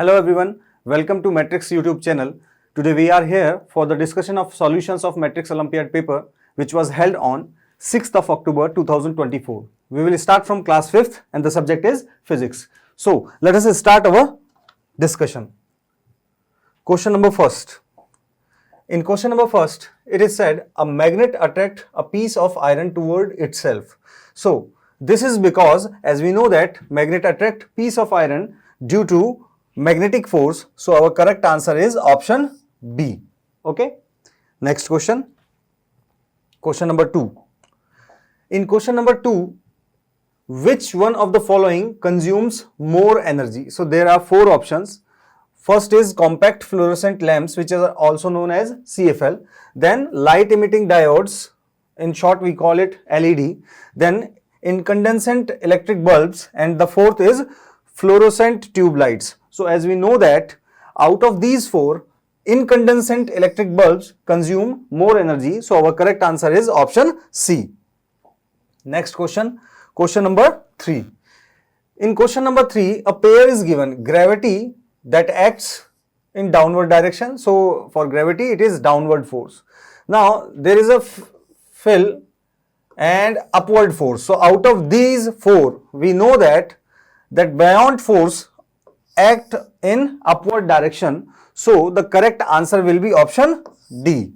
Hello everyone, welcome to Matrix YouTube channel. Today we are here for the discussion of solutions of Matrix Olympiad paper which was held on 6th of October 2024. We will start from class 5th and the subject is physics. So let us start our discussion. Question number first. In question number first, it is said a magnet attracts a piece of iron toward itself. So this is because as we know that magnet attract piece of iron due to magnetic force. So our correct answer is option B. Okay. Next question. Question number 2. In question number 2, which one of the following consumes more energy? So there are 4 options. First is compact fluorescent lamps, which are also known as CFL. Then light emitting diodes, in short we call it LED. Then incandescent electric bulbs, and the fourth is fluorescent tube lights. So as we know that out of these 4, incandescent electric bulbs consume more energy. So our correct answer is option C. Next question, question number 3. In question number 3, a pair is given gravity that acts in downward direction. So for gravity it is downward force. Now there is a fill and upward force. So out of these 4, we know that buoyant force act in upward direction. So the correct answer will be option D.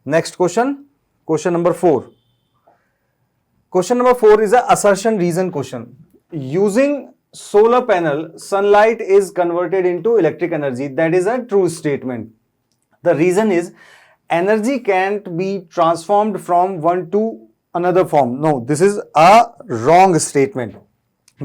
Next question, question number 4. Question number 4 is a assertion reason question. Using solar panel, sunlight is converted into electric energy. That is a true statement. The reason is energy can't be transformed from one to another form. No, this is a wrong statement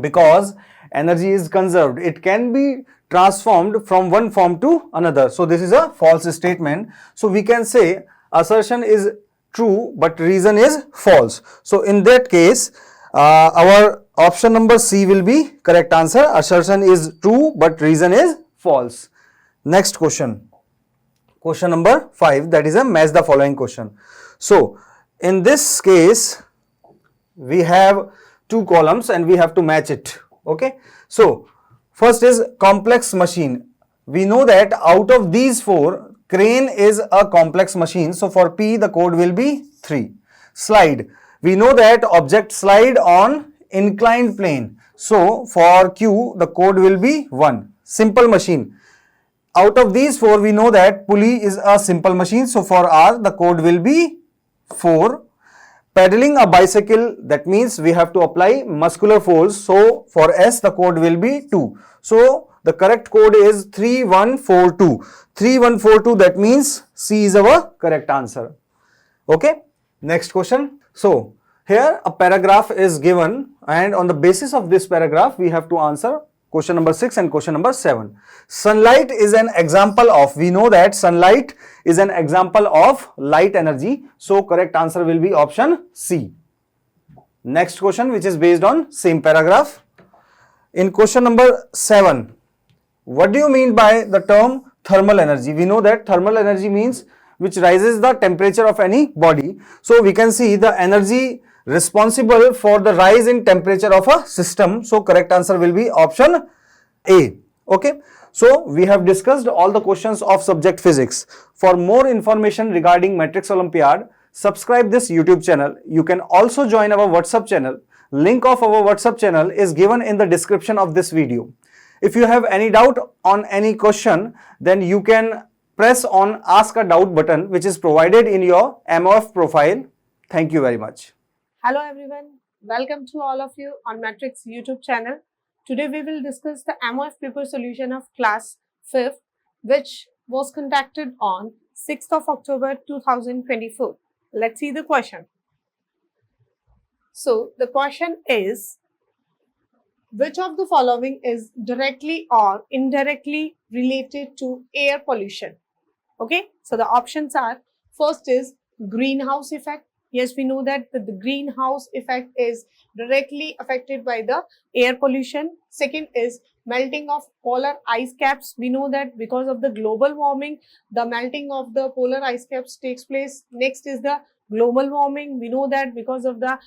because energy is conserved. It can be transformed from one form to another. So this is a false statement. So we can say assertion is true but reason is false. So in that case, our option number C will be correct answer. Assertion is true but reason is false. Next question. Question number 5, that is a match the following question. So in this case, we have 2 columns and we have to match it. Okay. So first is complex machine. We know that out of these 4, crane is a complex machine. So for P, the code will be 3. Slide. We know that object slide on inclined plane. So for Q, the code will be 1. Simple machine. Out of these 4, we know that pulley is a simple machine. So for R, the code will be 4. Pedaling a bicycle, that means we have to apply muscular force. So for S, the code will be 2. So the correct code is 3142. 3142, that means C is our correct answer. Okay. Next question. So here a paragraph is given and on the basis of this paragraph, we have to answer question number 6 and question number 7. Sunlight is an example of, we know that sunlight is an example of light energy. So correct answer will be option C. Next question, which is based on same paragraph. In question number 7, what do you mean by the term thermal energy? We know that thermal energy means which rises the temperature of any body. So we can see the energy responsible for the rise in temperature of a system. So correct answer will be option A. Okay. So we have discussed all the questions of subject physics. For more information regarding Matrix Olympiad, subscribe this YouTube channel. You can also join our WhatsApp channel. Link of our WhatsApp channel is given in the description of this video. If you have any doubt on any question, then you can press on Ask a Doubt button, which is provided in your MOF profile. Thank you very much. Hello everyone, welcome to all of you on Matrix YouTube channel. Today we will discuss the MOF paper solution of class 5th, which was conducted on 6th of October 2024. Let's see the question. So the question is, which of the following is directly or indirectly related to air pollution? Okay, so the options are, first is greenhouse effect. Yes, we know that the greenhouse effect is directly affected by the air pollution. Second is melting of polar ice caps. We know that because of the global warming, the melting of the polar ice caps takes place. Next is the global warming. We know that because of the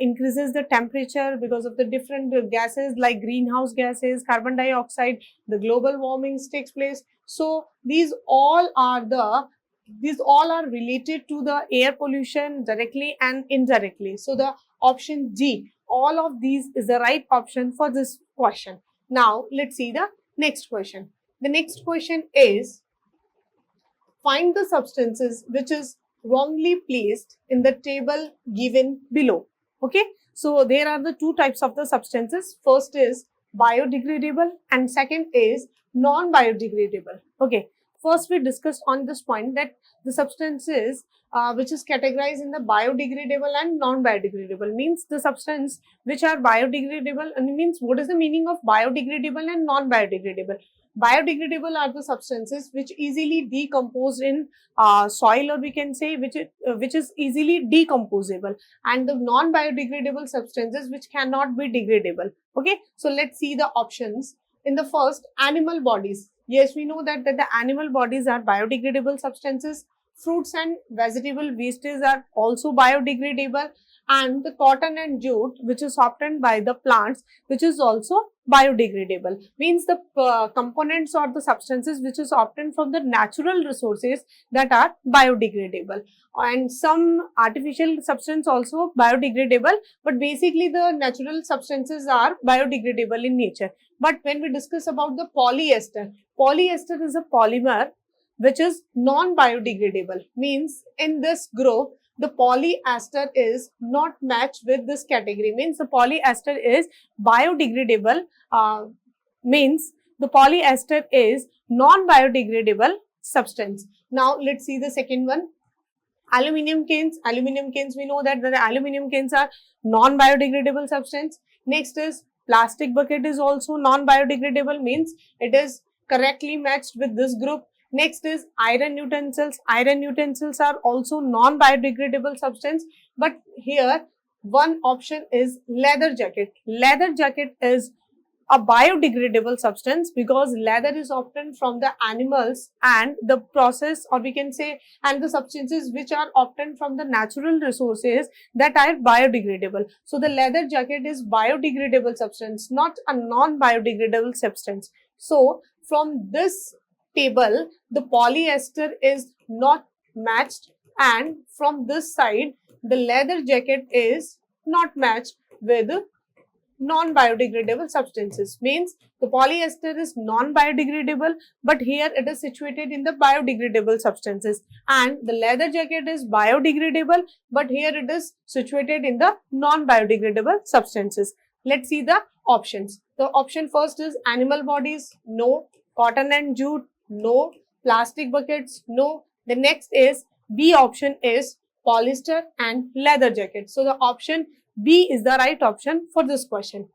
increases the temperature, because of the different gases like greenhouse gases, carbon dioxide, the global warming takes place. So these all are related to the air pollution directly and indirectly. So the option D, all of these is the right option for this question. Now let's see the next question. The next question is, find the substances which is wrongly placed in the table given below. Okay, so there are the two types of the substances. First is biodegradable and second is non-biodegradable. Okay, first we discussed on this point that the substances which is categorized in the biodegradable and non-biodegradable means the substance which are biodegradable, and means what is the meaning of biodegradable and non-biodegradable. Biodegradable are the substances which easily decompose in soil, or we can say which is easily decomposable, and the non-biodegradable substances which cannot be degradable. Okay, so let's see the options. In the first, animal bodies. Yes, we know that the animal bodies are biodegradable substances. Fruits and vegetable wastes are also biodegradable, and the cotton and jute which is obtained by the plants, which is also biodegradable. Means the components or the substances which is obtained from the natural resources that are biodegradable, and some artificial substance also biodegradable, but basically the natural substances are biodegradable in nature. But when we discuss about the polyester, polyester is a polymer which is non-biodegradable. Means in this group, the polyester is not matched with this category. Means the polyester is biodegradable, means the polyester is non-biodegradable substance. Now let's see the second one. Aluminium cans. Aluminium cans, we know that the aluminium cans are non-biodegradable substance. Next is plastic bucket is also non-biodegradable, means it is correctly matched with this group. Next is iron utensils. Iron utensils are also non-biodegradable substance, but here one option is leather jacket. Leather jacket is a biodegradable substance because leather is obtained from the animals, and the process, or we can say, and the substances which are obtained from the natural resources that are biodegradable. So the leather jacket is biodegradable substance, not a non-biodegradable substance. So from this table, the polyester is not matched, and from this side, the leather jacket is not matched with non-biodegradable substances. Means the polyester is non-biodegradable, but here it is situated in the biodegradable substances, and the leather jacket is biodegradable, but here it is situated in the non-biodegradable substances. Let's see the options. The option first is animal bodies, no. Cotton and jute, no. Plastic buckets, no. The next is B option is polyester and leather jacket. So the option B is the right option for this question.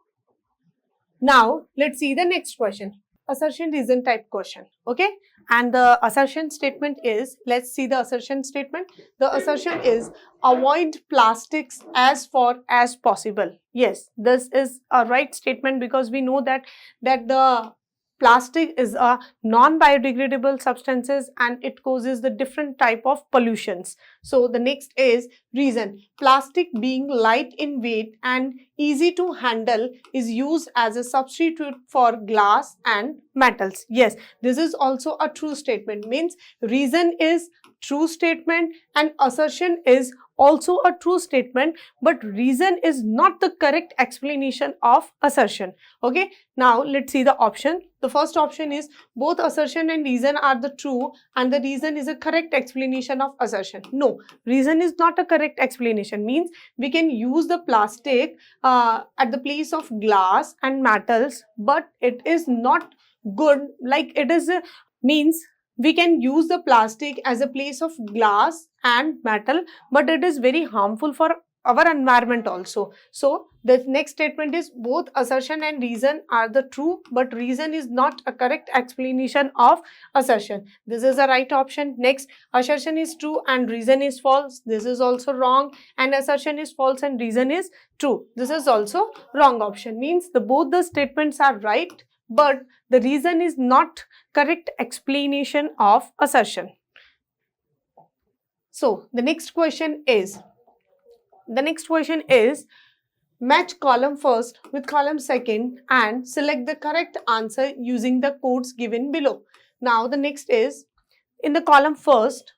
Now let's see the next question. Assertion reason type question. Okay, and the assertion statement is, let's see the assertion statement. The assertion is avoid plastics as far as possible. Yes, this is a right statement because we know that the plastic is a non-biodegradable substances and it causes the different type of pollutions. So the next is reason. Plastic being light in weight and easy to handle is used as a substitute for glass and metals. Yes, this is also a true statement. Means reason is true statement and assertion is also a true statement, but reason is not the correct explanation of assertion. Okay, now let's see the option. The first option is both assertion and reason are the true and the reason is a correct explanation of assertion. No, reason is not a correct explanation. Means we can use the plastic at the place of glass and metals, but it is not good. Like it is means we can use the plastic as a place of glass and metal, but it is very harmful for our environment also. So the next statement is both assertion and reason are the true, but reason is not a correct explanation of assertion. This is the right option. Next, assertion is true and reason is false. This is also wrong. And assertion is false and reason is true. This is also wrong option. Means both the statements are right, but the reason is not correct explanation of assertion. So the next question is match column first with column second and select the correct answer using the codes given below. Now the next is, in the column first,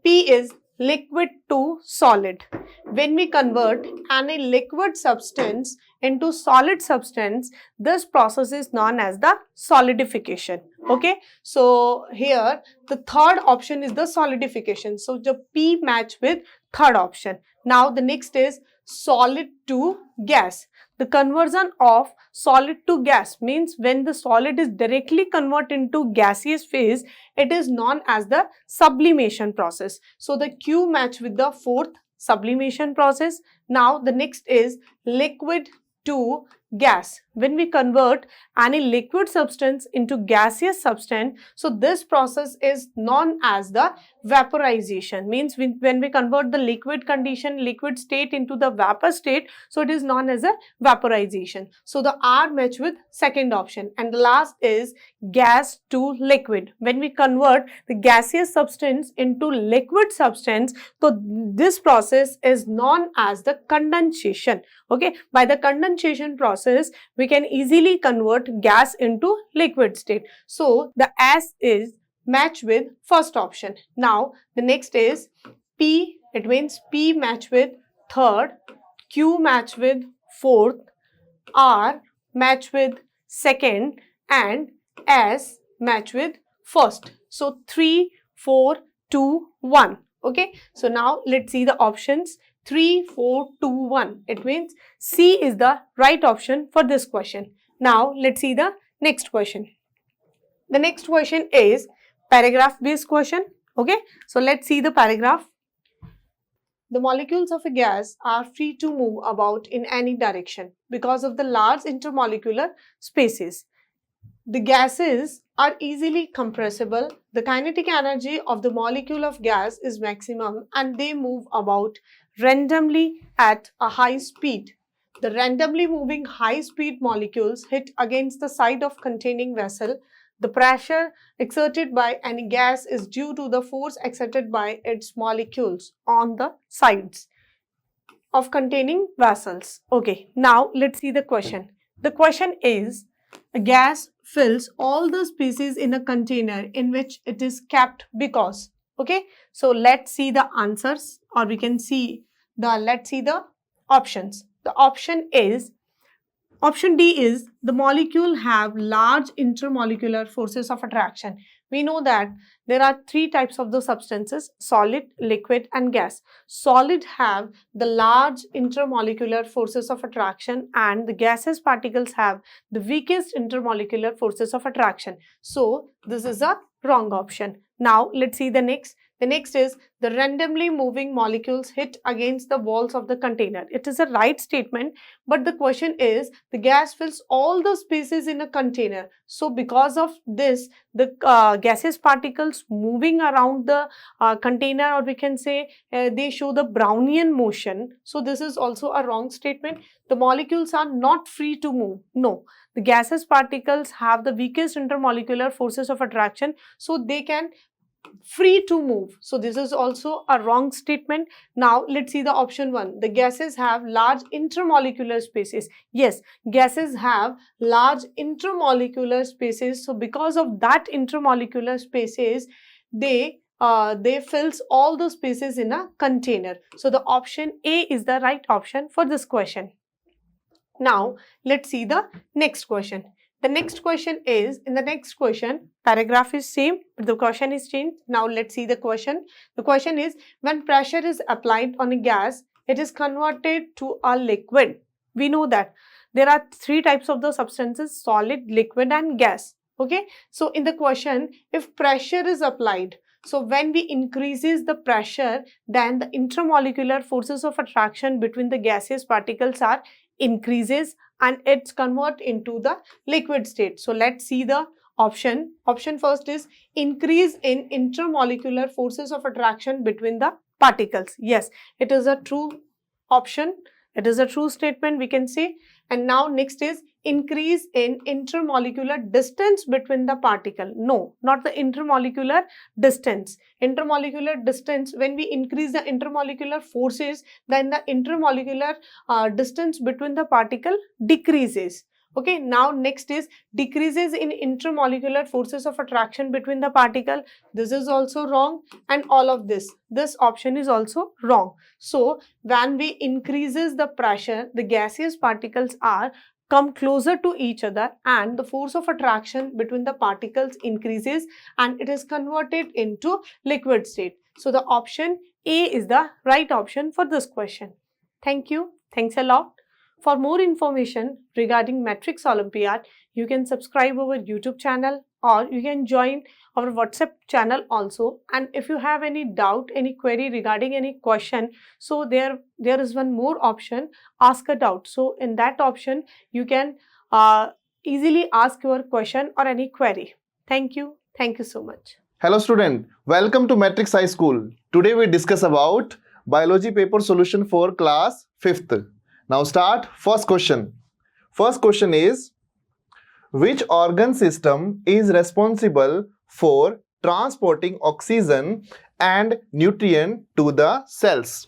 P is liquid to solid. When we convert any liquid substance into solid substance, this process is known as the solidification. Okay, so here the third option is the solidification. So the P match with third option. Now the next is solid to gas. The conversion of solid to gas means when the solid is directly converted into gaseous phase, it is known as the sublimation process. So the Q match with the fourth, sublimation process. Now the next is liquid to gas. When we convert any liquid substance into gaseous substance, so this process is known as the vaporization. Means when we convert the liquid condition, liquid state into the vapor state, so it is known as a vaporization. So the R match with second option. And the last is gas to liquid. When we convert the gaseous substance into liquid substance, so this process is known as the condensation. Okay, by the condensation process, we can easily convert gas into liquid state. So the S is match with first option. Now the next is P, it means P match with third, Q match with fourth, R match with second, and S match with first. So 3, 4, 2, 1. Okay, so now let's see the options. 3, 4, 2, 1. It means C is the right option for this question. Now let's see the next question. The next question is paragraph based question. Okay, so let's see the paragraph. The molecules of a gas are free to move about in any direction because of the large intermolecular spaces. The gases are easily compressible. The kinetic energy of the molecule of gas is maximum and they move about randomly at a high speed. The randomly moving high speed molecules hit against the side of containing vessel. The pressure exerted by any gas is due to the force exerted by its molecules on the sides of containing vessels. Okay, now let's see the question. The question is, a gas fills all the spaces in a container in which it is kept because. Okay, so let's see the answers, or we can see let's see the options. The option is, option D is the molecule have large intermolecular forces of attraction. We know that there are three types of the substances: solid, liquid, and gas. Solid have the large intermolecular forces of attraction and the gaseous particles have the weakest intermolecular forces of attraction. So this is a wrong option. Now let's see the next. The next is the randomly moving molecules hit against the walls of the container. It is a right statement, but the question is the gas fills all the spaces in a container. So because of this, the gaseous particles moving around the container, or we can say they show the Brownian motion. So this is also a wrong statement. The molecules are not free to move. No, the gaseous particles have the weakest intermolecular forces of attraction, so they can free to move. So this is also a wrong statement. Now let's see the option 1. The gases have large intermolecular spaces. Yes, gases have large intermolecular spaces. So because of that intermolecular spaces, they fills all the spaces in a container. So the option A is the right option for this question. Now let's see the next question. The next question is, in the next question, paragraph is same, but the question is changed. Now let's see the question. The question is, when pressure is applied on a gas, it is converted to a liquid. We know that there are three types of the substances: solid, liquid, and gas. Okay, so in the question, if pressure is applied, so when we increases the pressure, then the intermolecular forces of attraction between the gaseous particles are increases and it's convert into the liquid state. So let's see the option. Option first is increase in intermolecular forces of attraction between the particles. Yes, it is a true option. It is a true statement, we can say. And now next is increase in intermolecular distance between the particle. No, not the intermolecular distance. Intermolecular distance, when we increase the intermolecular forces, then the intermolecular distance between the particle decreases. Okay, now next is decreases in intermolecular forces of attraction between the particle. This is also wrong, and all of this option is also wrong. So when we increases the pressure, the gaseous particles are come closer to each other and the force of attraction between the particles increases and it is converted into liquid state. So the option A is the right option for this question. Thank you. Thanks a lot. For more information regarding Matrix Olympiad, you can subscribe our YouTube channel or you can join our WhatsApp channel also. And if you have any doubt, any query regarding any question, so there is one more option, ask a doubt. So in that option, you can easily ask your question or any query. Thank you. Thank you so much. Hello student, welcome to Matrix High School. Today we discuss about biology paper solution for class 5th. Now start first question. First question is, which organ system is responsible for transporting oxygen and nutrient to the cells?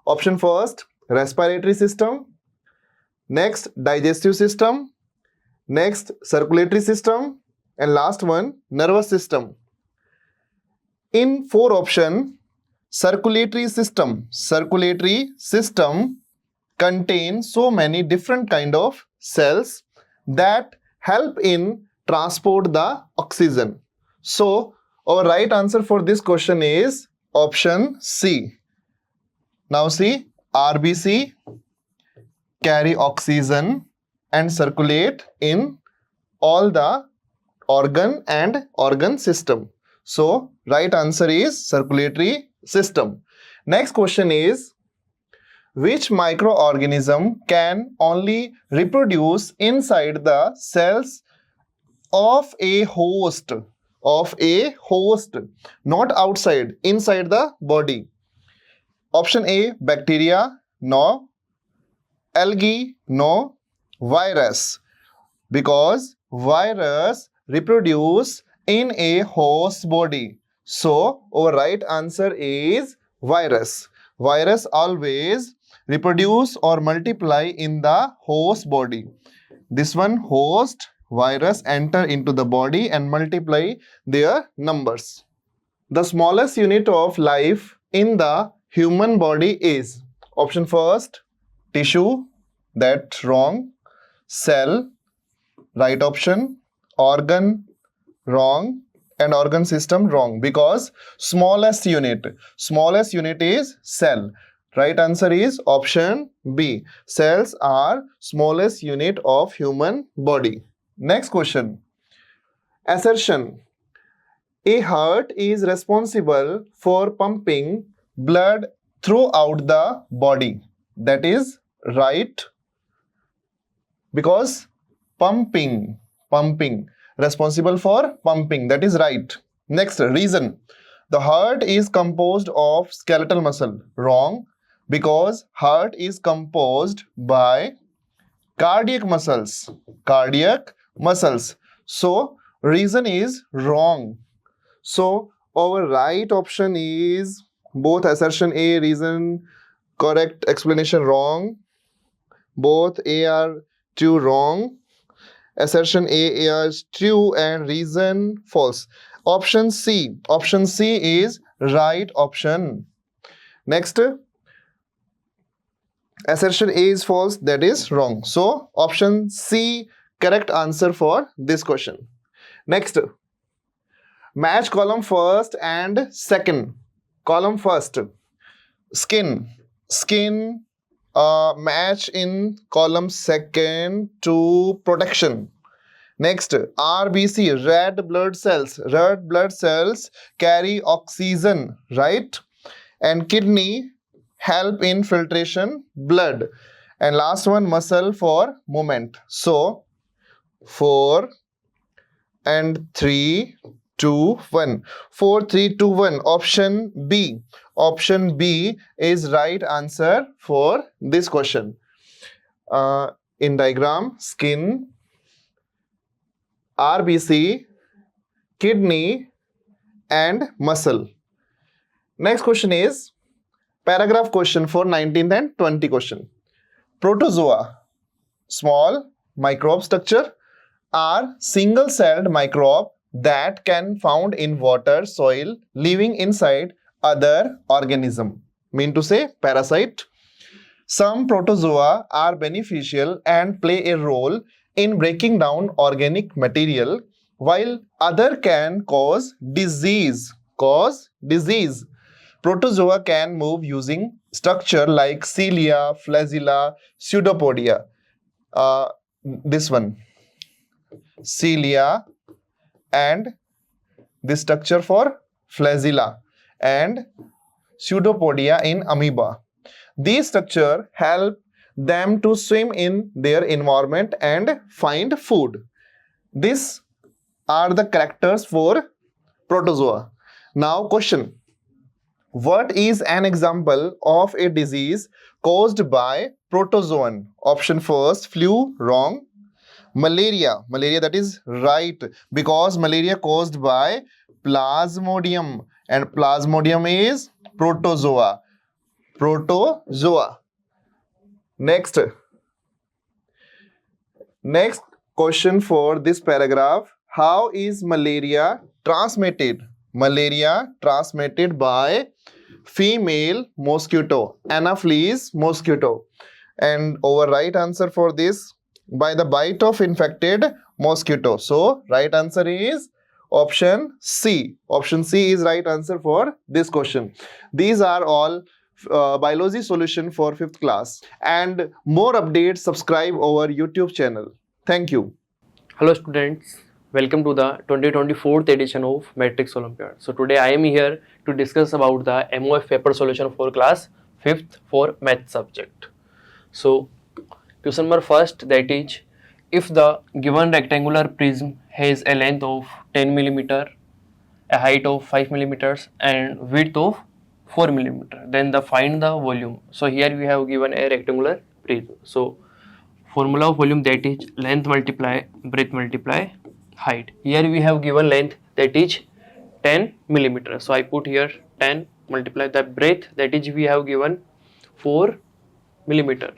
Option first, respiratory system. Next, digestive system. Next, circulatory system. And last one, nervous system. In 4 option, circulatory system contains so many different kind of cells that help in transport the oxygen. So our right answer for this question is option C. Now see, RBC carry oxygen and circulate in all the organ and organ system. So right answer is circulatory system. Next question is, which microorganism can only reproduce inside the cells of a host, not outside, inside the body? Option A, bacteria, no. Algae, no. Virus, because virus reproduce in a host body. So our right answer is virus. Virus always reproduce or multiply in the host body. This one, host, virus enter into the body and multiply their numbers. The smallest unit of life in the human body is, option first, tissue, that's wrong. Cell, right option. Organ, wrong. And organ system, wrong, because smallest unit is cell. Right answer is option B. Cells are smallest unit of human body. Next question. Assertion. A heart is responsible for pumping blood throughout the body. That is right, because pumping, responsible for pumping, that is right. Next, reason. The heart is composed of skeletal muscle. Wrong, because heart is composed by cardiac muscles. So reason is wrong. So our right option is both assertion A, reason, correct explanation, wrong. Both A are true, wrong. Assertion A is true and reason false. Option C is right option. Next, assertion A is false, that is wrong. So option C correct answer for this question. Next, match column first and second. Column first, skin, match in column second to protection. Next, RBC, red blood cells carry oxygen, right? And kidney help in filtration blood. And last one, muscle for movement. So 4 and 3, 2, 1. 4, 3, 2, 1. Option B. Option B is right answer for this question. in diagram skin, RBC, kidney, and muscle. Next question is paragraph question for 19th and 20 question. Protozoa, small microbe structure, are single-celled microbe that can found in water, soil, living inside other organism. Mean to say parasite. Some protozoa are beneficial and play a role in breaking down organic material, while other can cause disease. Protozoa can move using structure like cilia, flagella, pseudopodia. This one, cilia, and this structure for flagella and pseudopodia in amoeba. These structures help them to swim in their environment and find food. These are the characters for protozoa. Now question. What is an example of a disease caused by protozoan? Option first, flu, wrong. Malaria, that is right, because malaria caused by plasmodium, and plasmodium is protozoa. Next question for this paragraph. How is malaria transmitted? Malaria transmitted by female mosquito, Anopheles mosquito. And our right answer for this, by the bite of infected mosquito. So right answer is option C. Option C is right answer for this question. These are all biology solution for 5th class. And more updates, subscribe our YouTube channel. Thank you. Hello students, welcome to the 2024th edition of Matrix Olympiad. So today I am here to discuss about the MOF paper solution for class 5th for math subject. So question number first, that is, if the given rectangular prism has a length of 10 mm, a height of 5 mm and width of 4 mm, then find the volume. So here we have given a rectangular prism. So formula of volume, that is length multiply breadth multiply height. Here we have given length, that is 10 mm. So I put here 10 multiply the breadth, that is we have given 4 mm.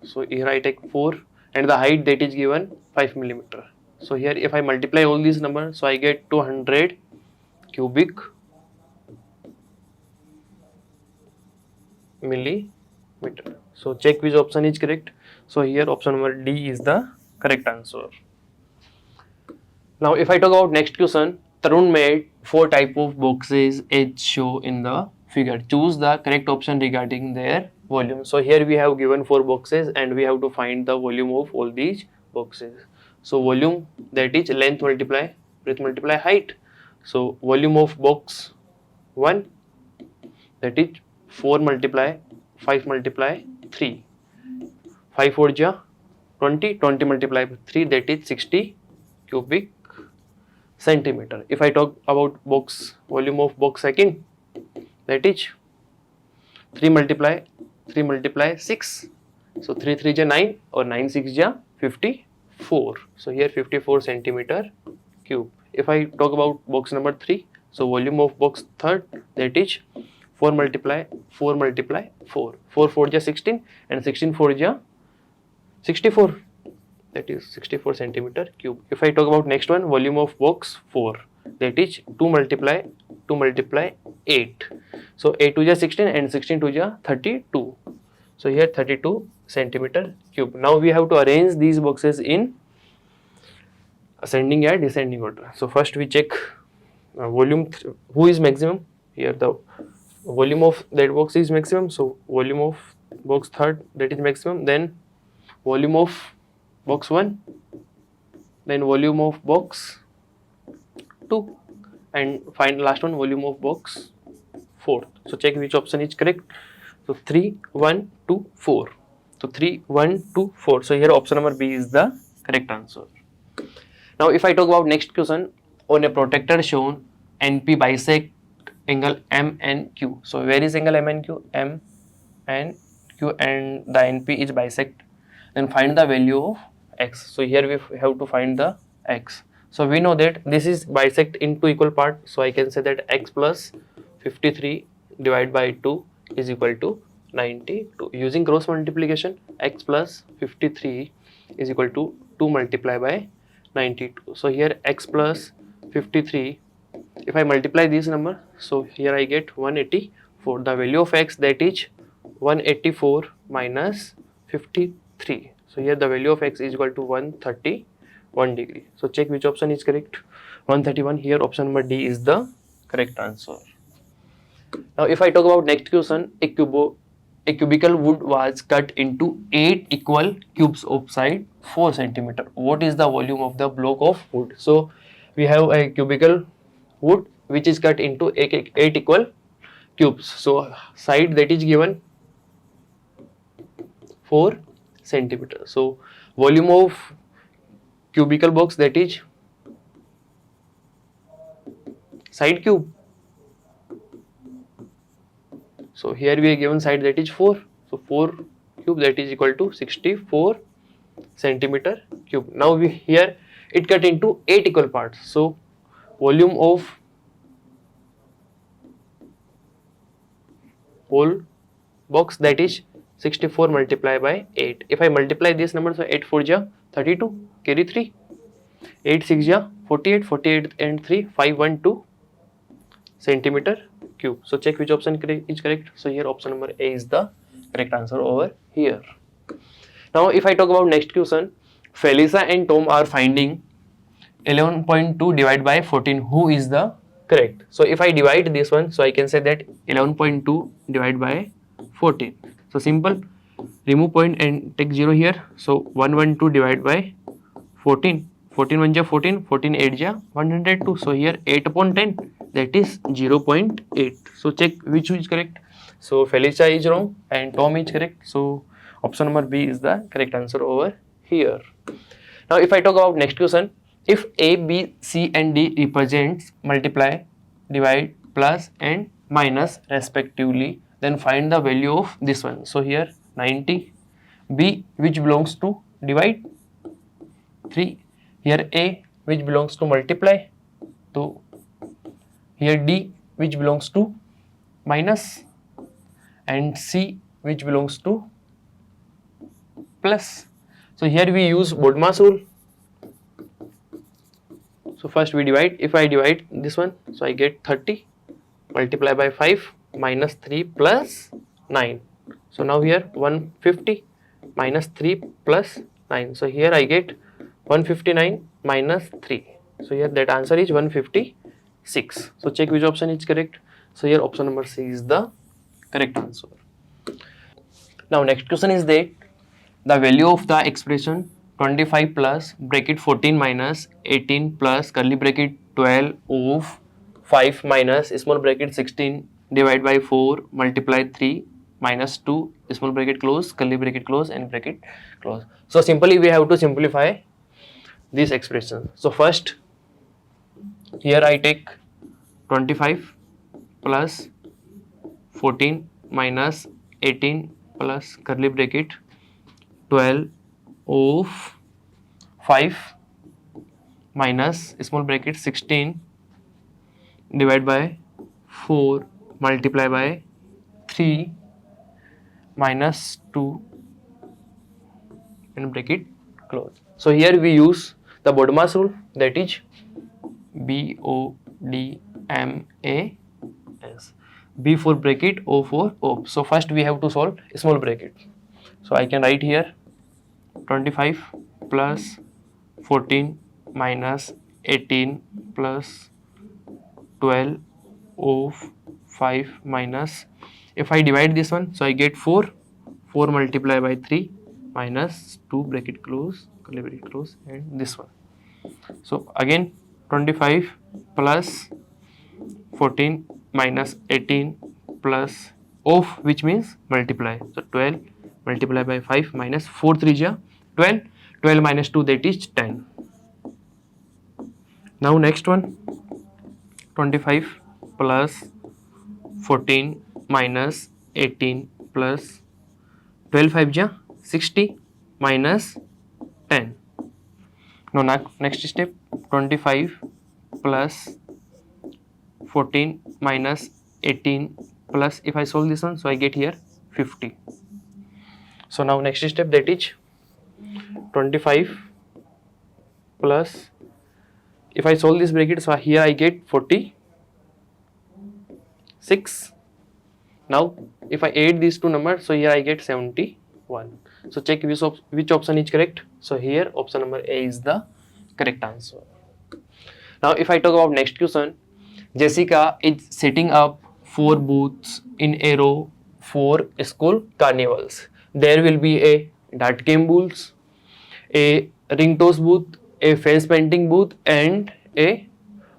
So here I take 4 and the height, that is given 5 mm. So here if I multiply all these numbers, so I get 200 cubic millimeter. So check which option is correct. So here option number D is the correct answer. Now if I talk about next question, Tarun made 4 type of boxes as shown in the figure. Choose the correct option regarding their volume. So here we have given 4 boxes and we have to find the volume of all these boxes. So volume, that is length multiply breadth multiply height. So volume of box 1, that is 4 multiply 5 multiply 3. 5 4 ja 20, 20 multiply 3, that is 60 cubic centimeter. If I talk about box volume of box second, that is 3 multiply 6. So 3 3 ja 9 or 9 6 ja 54. So here 54 centimeter cube. If I talk about box number 3, so volume of box third, that is 4 multiply 4. 4 4 ja 16 and 16 4 ja 64. That is 64 centimeter cube. If I talk about next one, volume of box 4, that is 2 multiply 8. So 8 2 ja 16 and 16 2 ja 32. So here 32 centimeter cube. Now we have to arrange these boxes in ascending and descending order. So first we check volume, who is maximum. Here the volume of that box is maximum. So volume of box third, that is maximum. Then volume of box 1, then volume of box 2, and find last one, volume of box 4. So check which option is correct. So 3 1 2 4. So 3 1 2 4. So here option number B is the correct answer. Now if I talk about next question, on a protractor shown, NP bisect angle M and Q. So where is angle M and Q? M and Q, and the NP is bisect then find the value of x. So here we have to find the x. So we know that this is bisect in two equal parts, so I can say that x plus 53 divided by 2 is equal to 92. Using cross multiplication, x plus 53 is equal to 2 multiplied by 92. So here x plus 53, if I multiply this number, so here I get 184. The value of x, that is 184 minus 53. So here the value of x is equal to 131 degree. So check which option is correct. 131. Here option number D is the correct answer. Now if I talk about next question, a cubical wood was cut into 8 equal cubes of side 4 centimeter. What is the volume of the block of wood? So we have a cubical wood which is cut into 8 equal cubes. So side that is given 4 centimeter. So volume of cubical box, that is side cube. So here we are given side that is 4. So 4 cube, that is equal to 64 centimeter cube. Now we here it cut into 8 equal parts. So volume of whole box, that is 64 multiplied by 8. If I multiply this number, so 8 4 ja 32, carry 3, 8 6 ja 48, 48 and 3 512 centimeter cube. So check which option is correct. So here option number A is the correct answer over here. Now if I talk about next question, Felicia and Tom are finding 11.2 divided by 14. Who is the correct? So if I divide this one, so I can say that 11.2 divided by 14. So simple, remove point and take 0 here. So 112 divided by 14. 14 1 ja 14, 14 8 ja 102. So here 8 upon 10, that is 0.8. So check which is correct. So Felicia is wrong and Tom is correct. So option number B is the correct answer over here. Now if I talk about next question, if A, B, C and D represents multiply, divide, plus and minus respectively, then find the value of this one. So here 90, B which belongs to divide, 3, here A which belongs to multiply, 2, here D which belongs to minus, and C which belongs to plus. So here we use Bodmas rule. So first we divide. If I divide this one, so I get 30 multiply by 5 minus 3 plus 9. So now here 150 minus 3 plus 9. So here I get 159 minus 3. So here that answer is 156. So check which option is correct. So here option number C is the correct answer. Now next question is that the value of the expression 25 plus bracket 14 minus 18 plus curly bracket 12 of 5 minus small bracket 16 divided by 4 multiply 3 minus 2 small bracket close curly bracket close and bracket close. So simply we have to simplify this expression. So first here I take 25 plus 14 minus 18 plus curly bracket 12 of 5 minus small bracket 16 divided by 4 multiply by 3 minus 2 and bracket close. So here we use the Bodmas rule, that is BODMAS. B for bracket, O for O. So first we have to solve small bracket. So I can write here 25 plus 14 minus 18 plus 12 of 5 minus, if I divide this one, so I get 4 multiplied by 3 minus 2 bracket close curly bracket close and this one. So again 25 plus 14 minus 18 plus of, which means multiply, so 12 multiply by 5 minus 4 3 ja 12, 12 minus 2, that is 10. Now next one 25 plus 14 minus 18 plus 12 5 ja 60 minus 10. Now next step, 25 plus 14 minus 18 plus, if I solve this one, so I get here 50. So now next step, that is 25 plus, if I solve this bracket, so here I get 46. Now if I add these two numbers, so here I get 71. So check which option is correct. So here option number A is the correct answer. Now if I talk about next question, Jessica is setting up 4 booths in a row for school carnivals. There will be a dart game booth, a ring toss booth, a face painting booth, and a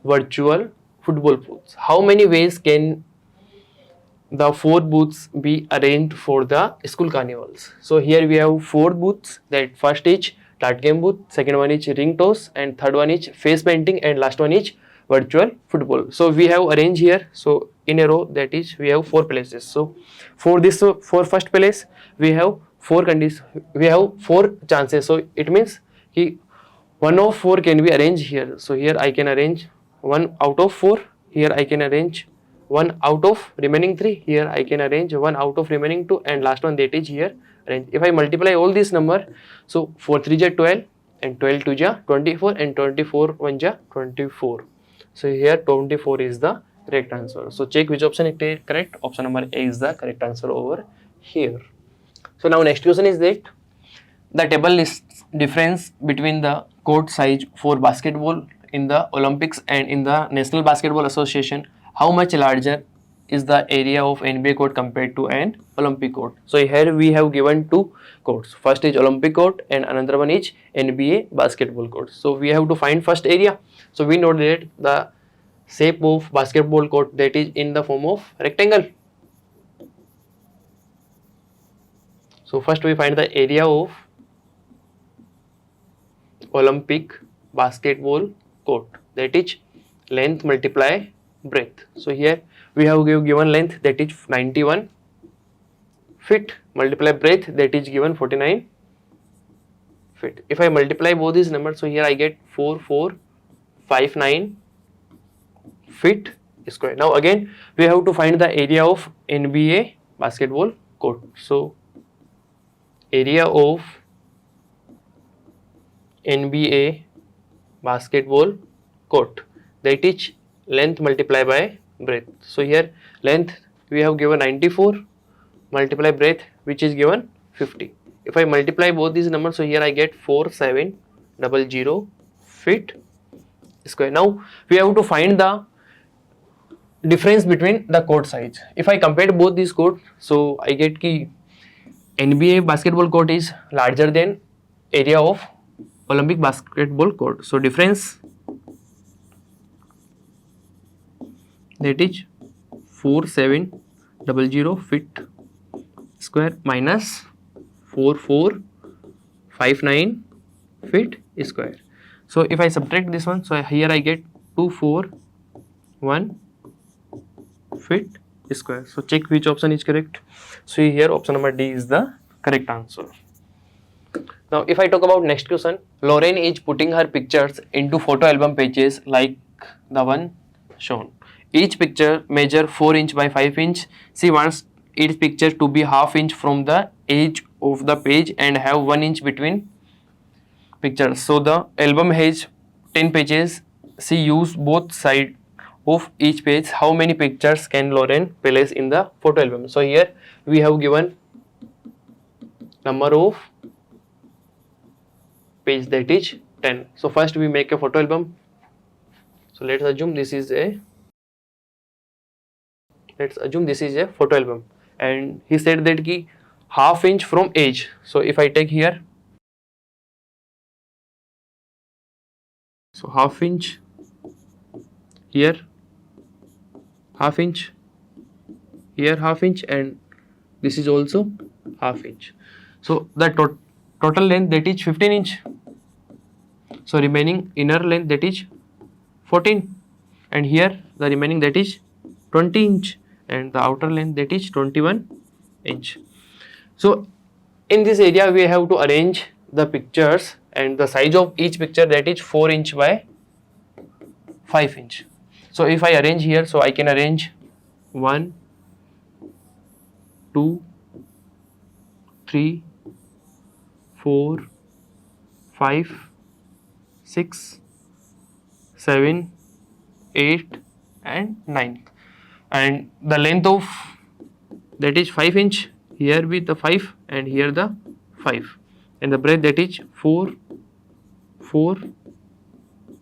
virtual football booth. How many ways can the 4 booths be arranged for the school carnivals? So here we have 4 booths. That first is dart game booth, second one is ring toss, and third one is face painting, and last one is virtual football. So we have arranged here, so in a row, that is we have 4 places. So for this, for first place we have 4 conditions, we have 4 chances. So it means ki 1 of 4 can be arranged here. So here I can arrange 1 out of 4, here I can arrange 1 out of remaining 3, here I can arrange 1 out of remaining 2, and last one, that is here arrange. If I multiply all this number, so 4 3 ja 12, and 12 2 ja 24, and 24 1 ja 24. So here 24 is the correct answer. So check which option is correct. Option number A is the correct answer over here. So now next question is that the table lists difference between the court size for basketball in the Olympics and in the National Basketball Association. How much larger is the area of NBA court compared to an Olympic court? So here we have given 2 courts. First is Olympic court and another one is NBA basketball court. So we have to find first area. So we know that the shape of basketball court, that is in the form of rectangle. So first we find the area of Olympic basketball court, that is length multiply breadth. So here we have given length, that is 91 feet, multiply breadth, that is given 49 feet. If I multiply both these numbers, so here I get 4459 feet square. Now again we have to find the area of NBA basketball court. So area of NBA basketball court, that is length multiply by breadth. So here length we have given 94, multiply breadth, which is given 50. If I multiply both these numbers, so here I get 4700 feet square. Now we have to find the difference between the court size. If I compare both these courts, so I get ki NBA basketball court is larger than area of Olympic basketball court. So difference, that is 4700 feet square minus 4459 feet square. So if I subtract this one, so here I get 241 feet square. So check which option is correct. So here option number D is the correct answer. Now if I talk about next question, Lauren is putting her pictures into photo album pages like the one shown. Each picture measure 4 inch by 5 inch. She wants each picture to be half inch from the edge of the page and have 1 inch between pictures. So the album has 10 pages. She used both sides of each page. How many pictures can Lauren place in the photo album? So here we have given number of page, that is 10. So first we make a photo album. So let's assume this is a photo album, and he said that ki half inch from edge. So if I take here, so half inch here, half inch here, half inch, and this is also half inch. So the total length, that is 15 inch. So remaining inner length, that is 14, and here the remaining, that is 20 inch, and the outer length, that is 21 inch. So in this area we have to arrange the pictures, and the size of each picture, that is 4 inch by 5 inch. So if I arrange here, so I can arrange 1, 2, 3, 4, 5, 6, 7, 8 and 9, and the length of that is 5 inch, here with the 5 and here the 5, and the breadth that is 4, 4,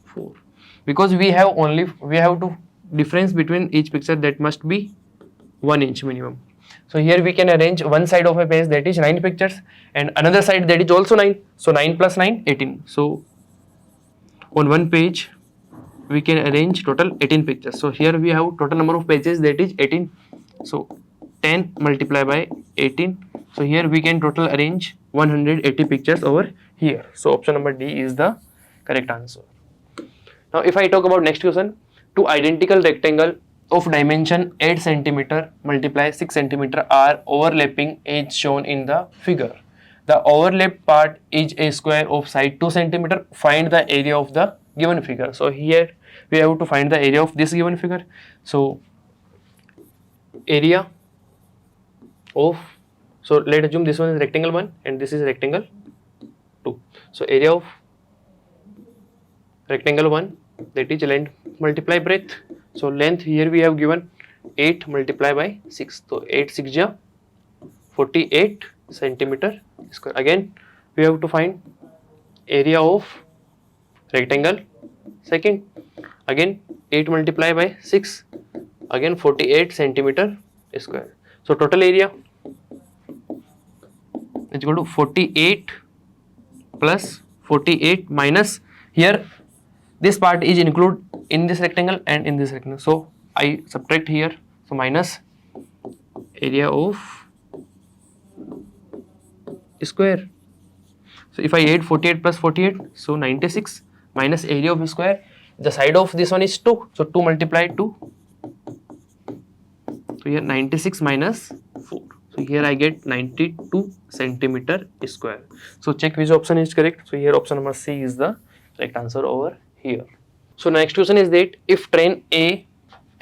4, because we have to difference between each picture, that must be 1 inch minimum. So here we can arrange one side of a page, that is 9 pictures, and another side that is also 9, so 9 plus 9, 18. So on one page we can arrange total 18 pictures. So here we have total number of pages, that is 18, so 10 multiplied by 18, so here we can total arrange 180 pictures over here. So option number D is the correct answer. Now if I talk about next question, two identical rectangle of dimension 8 cm multiply 6 cm are overlapping as shown in the figure. The overlapped part is a square of side 2 cm. Find the area of the given figure. So here we have to find the area of this given figure. So area of, so let's assume this one is rectangle 1 and this is rectangle 2. So area of rectangle 1, that is length multiply breadth. So length here we have given 8 multiplied by 6. So 8 6 ja 48 centimeter square. Again we have to find area of rectangle second. Again 8 multiplied by 6. Again 48 centimeter square. So total area is equal to 48 plus 48 minus, here this part is included in this rectangle and in this rectangle, so I subtract here, so minus area of square. So if I add 48 plus 48, so 96 minus area of square, the side of this one is 2, so 2 multiplied 2, so here 96 minus 4, so here I get 92 centimeter square. So check which option is correct. So here option number C is the correct answer over here. So next question is that if train A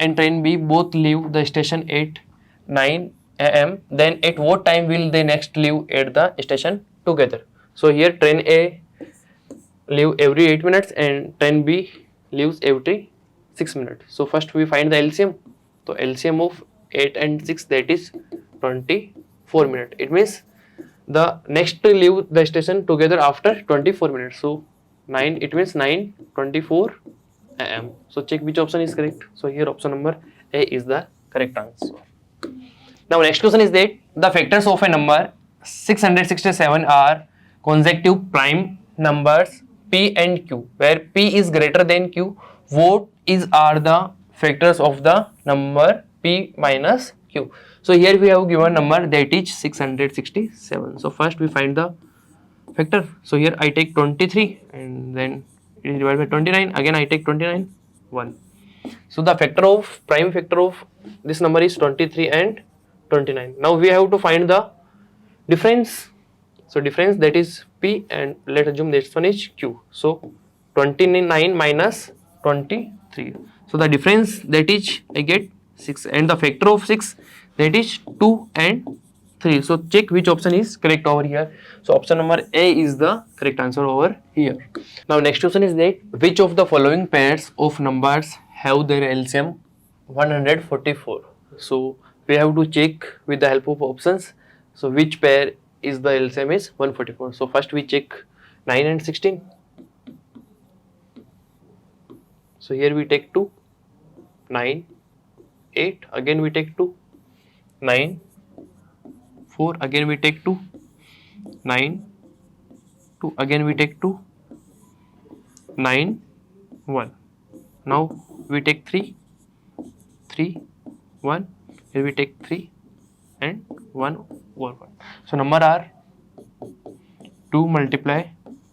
and train B both leave the station at 9 am, then at what time will they next leave at the station together? So here train A leave every 8 minutes and train B leaves every 6 minutes. So first we find the LCM. So LCM of 8 and 6, that is 24 minutes. It means the next leave the station together after 24 minutes. So 9, it means 9:24 am. So check which option is correct. So here option number A is the correct answer. Now next question is that the factors of a number 667 are consecutive prime numbers P and Q, where P is greater than Q. What are the factors of the number P minus Q? So here we have given number that is 667. So first we find the factor. So here I take 23 and then it is divided by 29. Again I take 29, 1. So the factor of prime factor of this number is 23 and 29. Now we have to find the difference. So difference, that is P, and let's assume this one is Q. So 29 minus 23. So the difference, that is I get 6, and the factor of 6, that is 2 and 3. So check which option is correct over here. So option number A is the correct answer over here. Now next question is that which of the following pairs of numbers have their LCM 144? So we have to check with the help of options. So which pair is the LCM is 144? So first we check 9 and 16. So here we take 2, 9, 8, again we take 2, 9, 4, again we take 2, 9, 2, again we take 2, 9, 1. Now we take 3, 3, 1, here we take 3 and 1 over 1. So number are 2 multiply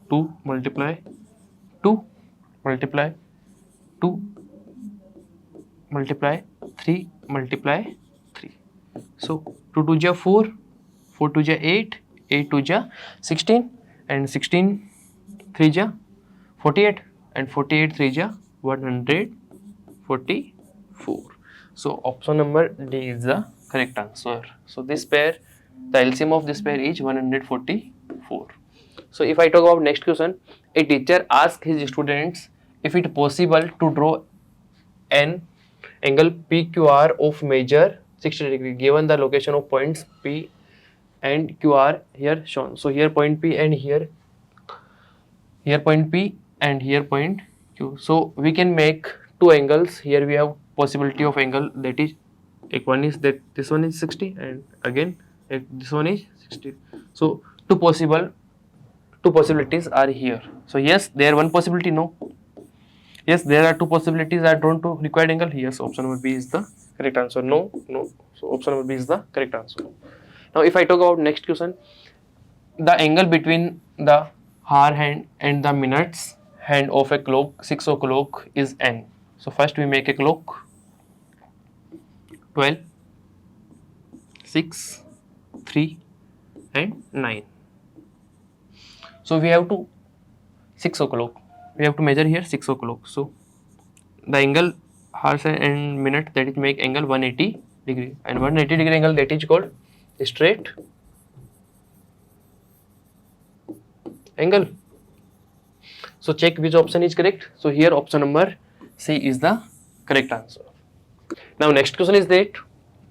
2 multiply 2 multiply 2 multiply 3 multiply 3. So 2 2 ja 4, 4 2 ja 8, 8 2 ja 16 and 16 3 ja 48 and 48 3 ja 144. So option number D is the correct answer. So this pair, the LCM of this pair is 144. So if I talk about next question, a teacher asks his students if it possible to draw an angle PQR of measure 60 degree given the location of points P and Q are here shown. So here point P and here point P and here point Q. So we can make two angles. Here we have possibility of angle, that is one is that this one is 60 and again this one is 60. So two possibilities are here. So yes, there one possibility, no. Yes, there are two possibilities are drawn to required angle. Yes, option number B is the correct answer. No. So option number B is the correct answer. Now if I talk about next question, the angle between the hour hand and the minutes hand of a clock 6 o'clock is n. So first we make a clock 12, 6, 3 and 9. So we have to 6 o'clock. We have to measure here 6 o'clock. So the angle hours and minute, that is make angle 180 degree, and 180 degree angle, that is called straight angle. So check which option is correct. So here option number C is the correct answer. Now next question is that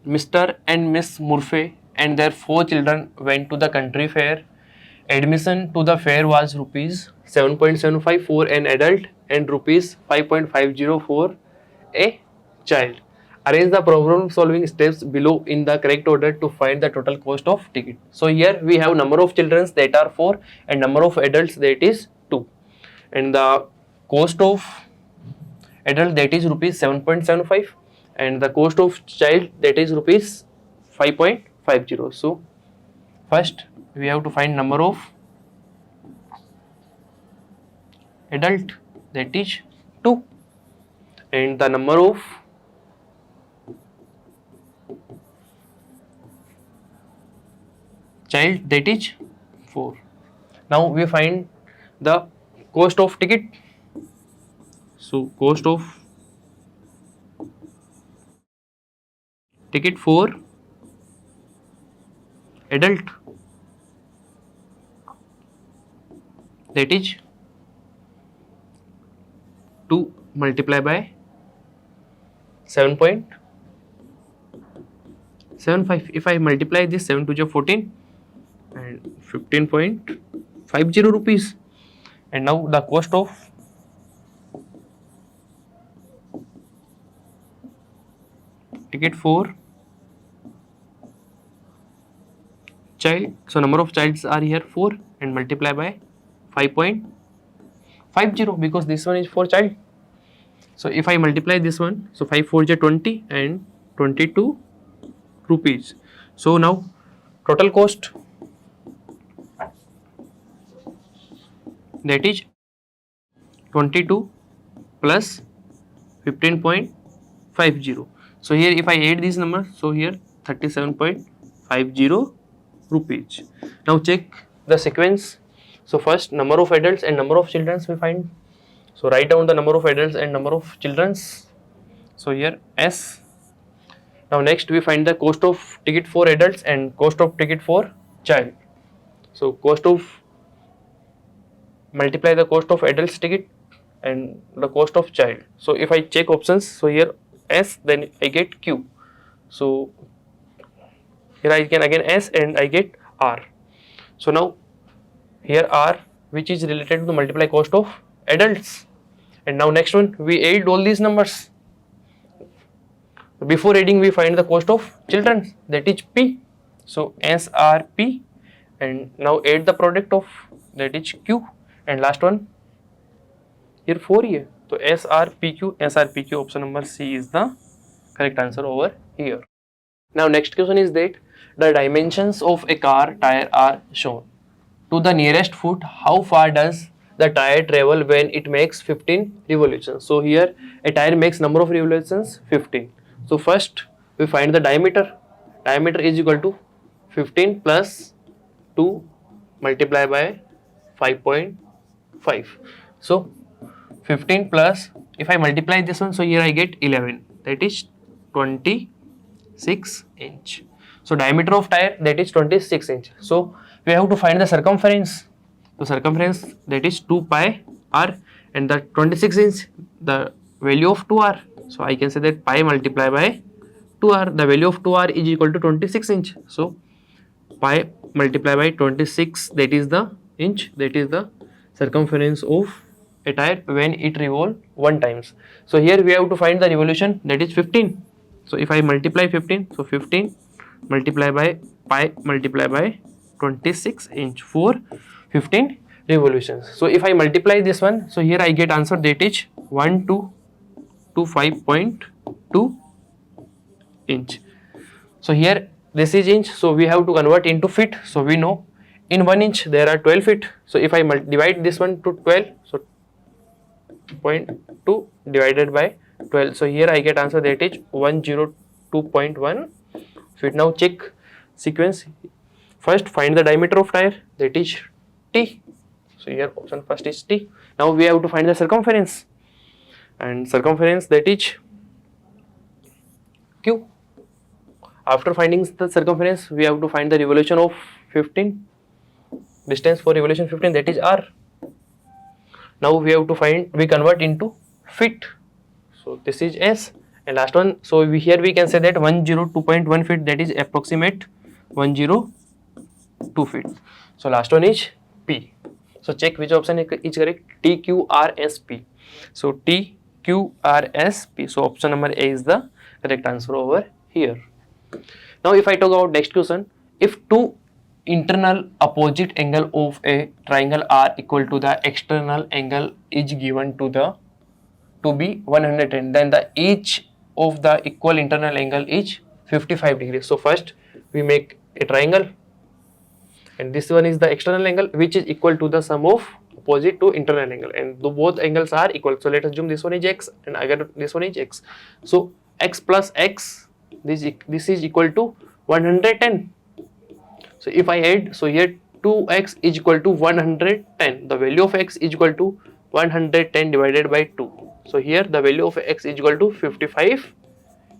Mr. and Miss Murphy and their 4 children went to the country fair. Admission to the fair was rupees 7.75 for an adult and rupees 5.50 for a child. Arrange the problem solving steps below in the correct order to find the total cost of ticket. So here we have number of children that are 4 and number of adults that is 2, and the cost of adult that is rupees 7.75 and the cost of child that is rupees 5.50. So first we have to find number of adult, that is 2, and the number of child, that is 4. Now we find the cost of ticket. So cost of ticket for adult, that is 2 multiplied by 7.75. If I multiply this, 7 to 14 and 15.50 rupees. And now the cost of ticket for child. So number of childs are here 4 and multiply by 5.50 because this one is for child. So if I multiply this one, so 5 4 is 20 and 22 rupees. So now total cost, that is 22 plus 15.50. So here if I add this number, so here 37.50 rupees. Now check the sequence. So first number of adults and number of children we find. So write down the number of adults and number of children. So here S. Now next we find the cost of ticket for adults and cost of ticket for child. So cost of, multiply the cost of adults ticket and the cost of child. So if I check options, so here S, then I get Q. So here I can again S and I get R. So now here R, which is related to the multiply cost of adults, and now next one we add all these numbers. Before adding we find the cost of children, that is P. So SRP, and now add the product of, that is Q, and last one here 4 here. So SRPQ, option number C is the correct answer over here. Now next question is that the dimensions of a car tire are shown. To the nearest foot, how far does the tire travel when it makes 15 revolutions? So here a tire makes number of revolutions 15. So first we find the diameter. Diameter is equal to 15 plus 2 multiply by 5.5. So 15 plus, if I multiply this one, so here I get 11, that is 26 inch. So diameter of tire, that is 26 inch. So we have to find the circumference. So circumference, that is 2 pi r, and the 26 inch, the value of 2r. So I can say that pi multiply by 2r, the value of 2r is equal to 26 inch. So pi multiply by 26, that is the inch, that is the circumference of a tire when it revolves 1 times. So here we have to find the revolution, that is 15. So if I multiply 15, so 15 multiply by pi multiply by 26 inch for 15 revolutions. So if I multiply this one, so here I get answer, that is 1225.2 inch. So here this is inch, so we have to convert into feet. So we know in 1 inch there are 12 feet. So if I divide this one to 12, so 0.2 divided by 12, so here I get answer, that is 102.1 feet. Now check sequence. First find the diameter of tire, that is t. So here option first is t. Now we have to find the circumference, and circumference, that is q. After finding the circumference, we have to find the revolution of 15, distance for revolution 15, that is r. Now we have to find, we convert into feet. So this is s, and last one, so here we can say that 102.1 feet, that is approximate 102 feet. So last one is p. So check which option is correct. T, Q, R, S, P. So T, Q, R, S, P. So option number A is the correct answer over here. Now if I talk about next question, if two internal opposite angle of a triangle are equal to the external angle is given to be 110, then the each of the equal internal angle is 55 degrees. So first we make a triangle, and this one is the external angle which is equal to the sum of opposite to internal angle, and both angles are equal. So let us assume this one is x and again this one is x. So x plus x, this is equal to 110. So if I add, so here 2x is equal to 110, the value of x is equal to 110 divided by 2. So here the value of x is equal to 55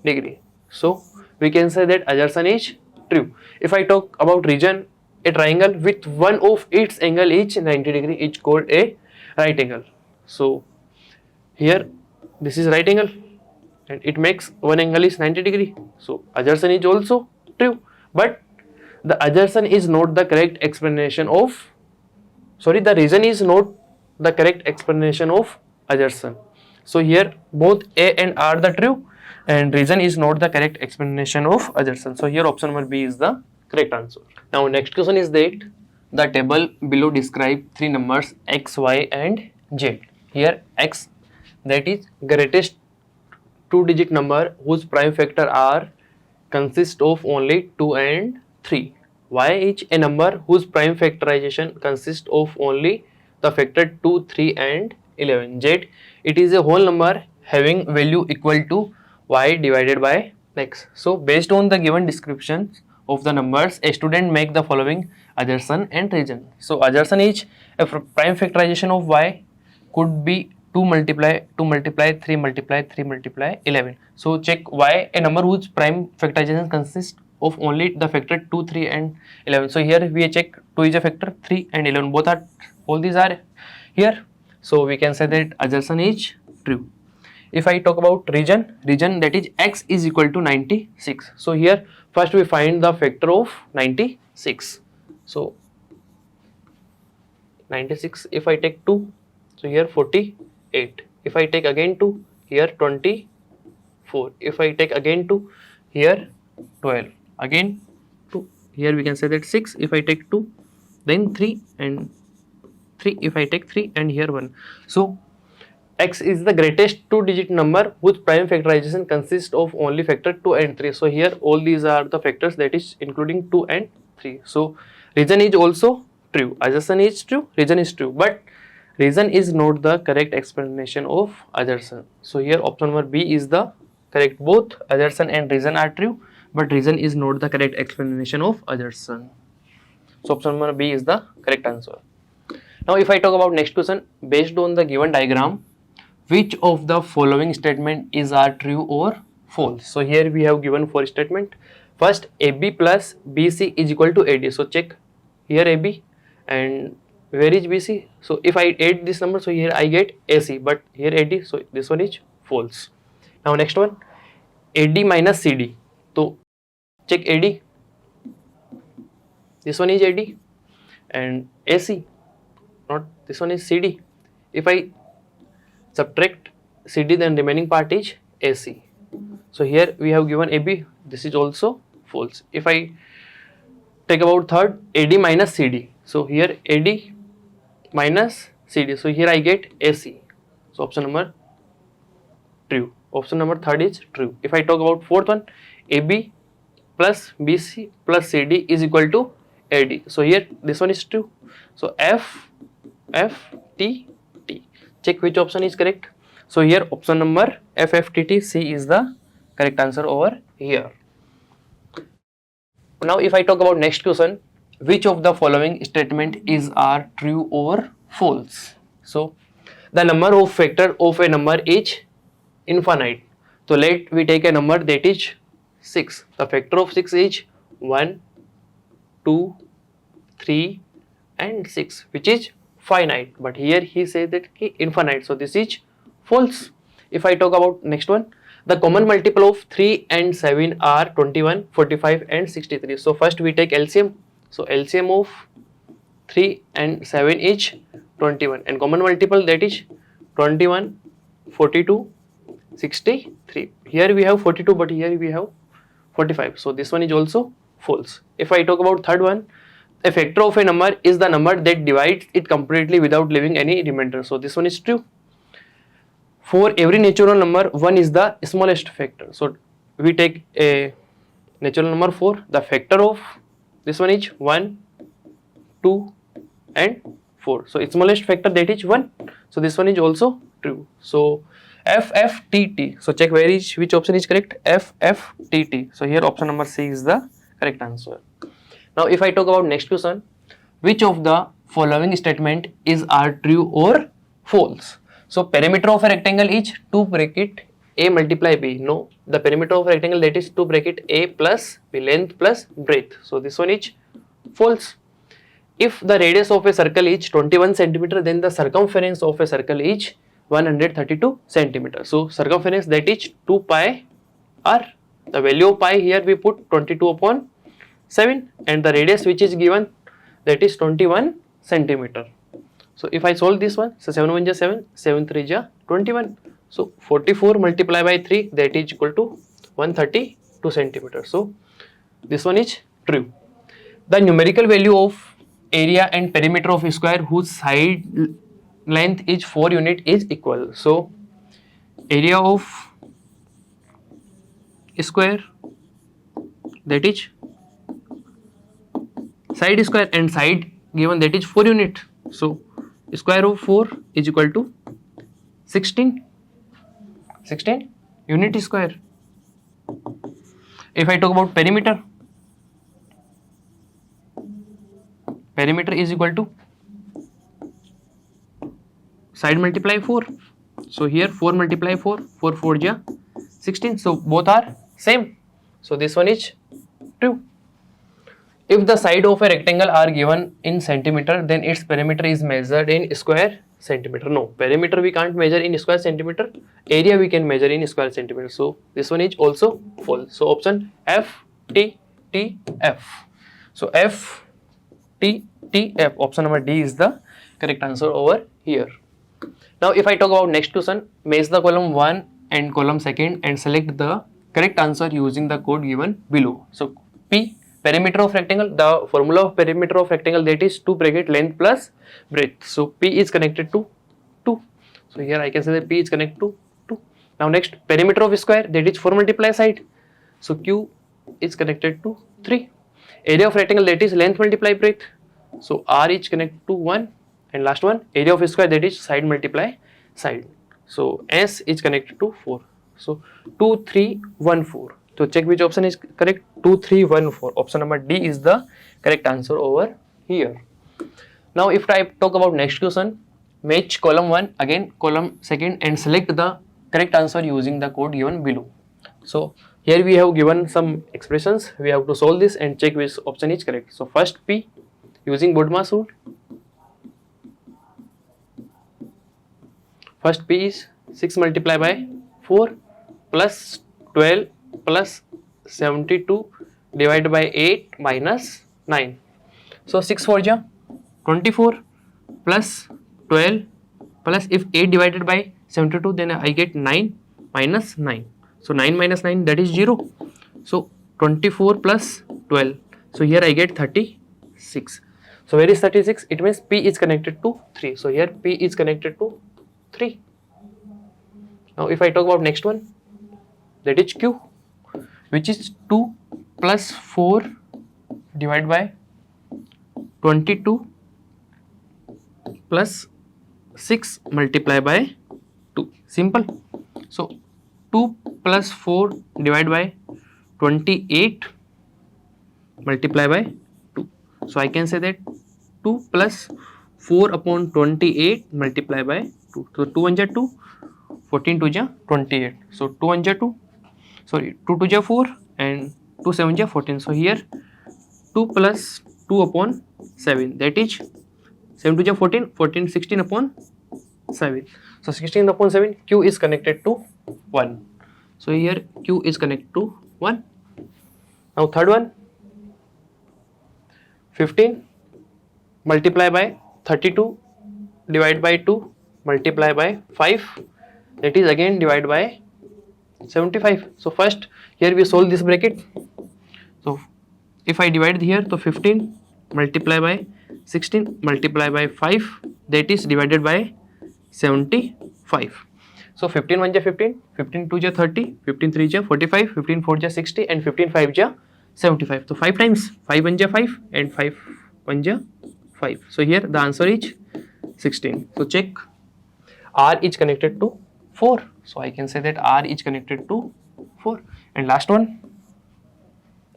degree. So we can say that assertion is true. If I talk about region, a triangle with one of its angle is 90 degree is called a right angle. So here this is right angle and it makes one angle is 90 degree. So assertion is also true, but the assertion is not the correct explanation of, the reason is not the correct explanation of assertion. So here both A and R are the true, and reason is not the correct explanation of assertion. So here option number B is the correct answer. Now next question is that the table below describe three numbers x, y and z. Here x, that is greatest two-digit number whose prime factor are consist of only 2 and 3. Y is a number whose prime factorization consists of only the factor 2, 3 and 11. Z, it is a whole number having value equal to y divided by x. So based on the given descriptions of the numbers, a student make the following assertion and reason. So assertion is a prime factorization of y could be 2 multiply 3 multiply 3 multiply 11. So check y, a number whose prime factorization consists of only the factor 2, 3 and 11. So here we check 2 is a factor, 3 and 11 both are, all these are here. So we can say that assertion is true. If I talk about region, that is x is equal to 96. So here first we find the factor of 96. So 96, if I take 2, so here 48. If I take again 2, here 24. If I take again 2, here 12. Again 2, here we can say that 6. If I take 2, then 3 and 3. If I take 3 and here 1. So x is the greatest two-digit number whose prime factorization consists of only factor 2 and 3. So here all these are the factors, that is including 2 and 3. So reason is also true, assertion is true, reason is true, but reason is not the correct explanation of assertion. So here option number B is the correct. Both assertion and reason are true, but reason is not the correct explanation of assertion. So option number B is the correct answer. Now if I talk about next question, based on the given diagram, which of the following statement is are true or false? So here we have given four statement. First, AB plus BC is equal to AD. So check here AB and where is BC? So if I add this number, so here I get AC, but here AD, so this one is false. Now next one, AD minus CD. So check AD, this one is AD and AC, not this one is CD. If I subtract CD, then remaining part is AC. So here we have given AB, this is also false. If I take about third, AD minus CD. So here AD minus CD. So here I get AC. So option number true. Option number third is true. If I talk about fourth one, AB plus BC plus CD is equal to AD. So here this one is true. So F T T. Check which option is correct. So here option number FFTT C is the correct answer over here. Now if I talk about next question, which of the following statement is are true or false? So the number of factor of a number is infinite. So let we take a number that is 6. The factor of 6 is 1, 2, 3 and 6, which is finite, but here he says that infinite, so this is false. If I talk about next one, the common multiple of 3 and 7 are 21, 45 and 63. So first we take LCM. So LCM of 3 and 7 is 21 and common multiple that is 21, 42, 63. Here we have 42, but here we have 45. So this one is also false. If I talk about third one, a factor of a number is the number that divides it completely without leaving any remainder. So this one is true. For every natural number, 1 is the smallest factor. So we take a natural number 4. The factor of this one is 1, 2 and 4. So its smallest factor that is 1. So this one is also true. So FFTT. So check where is which option is correct. FFTT. So here option number C is the correct answer. Now if I talk about next question, which of the following statement is are true or false? So perimeter of a rectangle is 2 bracket A multiply B. No, the perimeter of a rectangle that is 2 bracket A plus B, length plus breadth. So this one is false. If the radius of a circle is 21 centimeter, then the circumference of a circle is 132 centimeter. So circumference that is 2 pi r. The value of pi here we put 22 upon 7 and the radius which is given that is 21 centimeter. So if I solve this one, so 7 1 is 7, 7 3 is 21. So 44 multiplied by 3 that is equal to 132 centimeter. So this one is true. The numerical value of area and perimeter of a square whose side length is 4 unit is equal. So area of a square that is side square and side given that is 4 unit. So square of 4 is equal to 16 unit square. If I talk about perimeter is equal to side multiply 4. So here 4 multiply 4, 4 4 is 16. So both are same. So this one is true. If the side of a rectangle are given in centimeter, then its perimeter is measured in square centimeter. No, perimeter we can't measure in square centimeter. Area we can measure in square centimeter. So this one is also false. So option F T T F. So F T T F. Option number D is the correct answer over here. Now if I talk about next question, match the column 1 and column 2 and select the correct answer using the code given below. So P, perimeter of rectangle, the formula of perimeter of rectangle that is 2 bracket length plus breadth. So P is connected to 2. So here I can say that P is connected to 2. Now next, perimeter of square that is 4 multiply side. So Q is connected to 3. Area of rectangle that is length multiply breadth. So R is connected to 1. And last one, area of a square that is side multiply side. So S is connected to 4. So 2 3 1 4. So check which option is correct. 2 3 1 4. Option number D is the correct answer over here. Now if I talk about next question, match column 1 again column 2nd and select the correct answer using the code given below. So here we have given some expressions, we have to solve this and check which option is correct. So first P using Bodmas rule. First P is 6 multiplied by 4 plus 12 plus 72 divided by 8 minus 9. So 6 4 ja 24 plus 12 plus, if 8 divided by 72 then I get 9 minus 9. So 9 minus 9 that is 0. So 24 plus 12. So here I get 36. So where is 36? It means P is connected to 3. So here P is connected to 3. Now if I talk about next one, that is Q, which is 2 plus 4 divided by 22 plus 6 multiplied by 2. Simple. So 2 plus 4 divided by 28 multiplied by 2. So I can say that 2 plus 4 upon 28 multiplied by 2. So 2 1 ja 2, 14 2 ja 28. So 2 1 ja 2, sorry 2 2 ja 4 and 2 7 ja 14. So here 2 plus 2 upon 7, that is 7 2 ja 14, 14 16 upon 7. So 16 upon 7, Q is connected to 1. So here Q is connected to 1. Now third one, 15 multiply by 32 divided by 2 multiply by 5, that is again divided by 75. So first here we solve this bracket. So if I divide here, so 15 multiply by 16 multiply by 5, that is divided by 75. So 15 1 ja 15, 15 2 ja 30, 15 3 ja 45, 15 4 ja 60 and 15 5 ja 75. So 5 times 5 1 ja 5 and 5 1 ja 5. So here the answer is 16. So check, R is connected to 4. So I can say that R is connected to 4. And last one,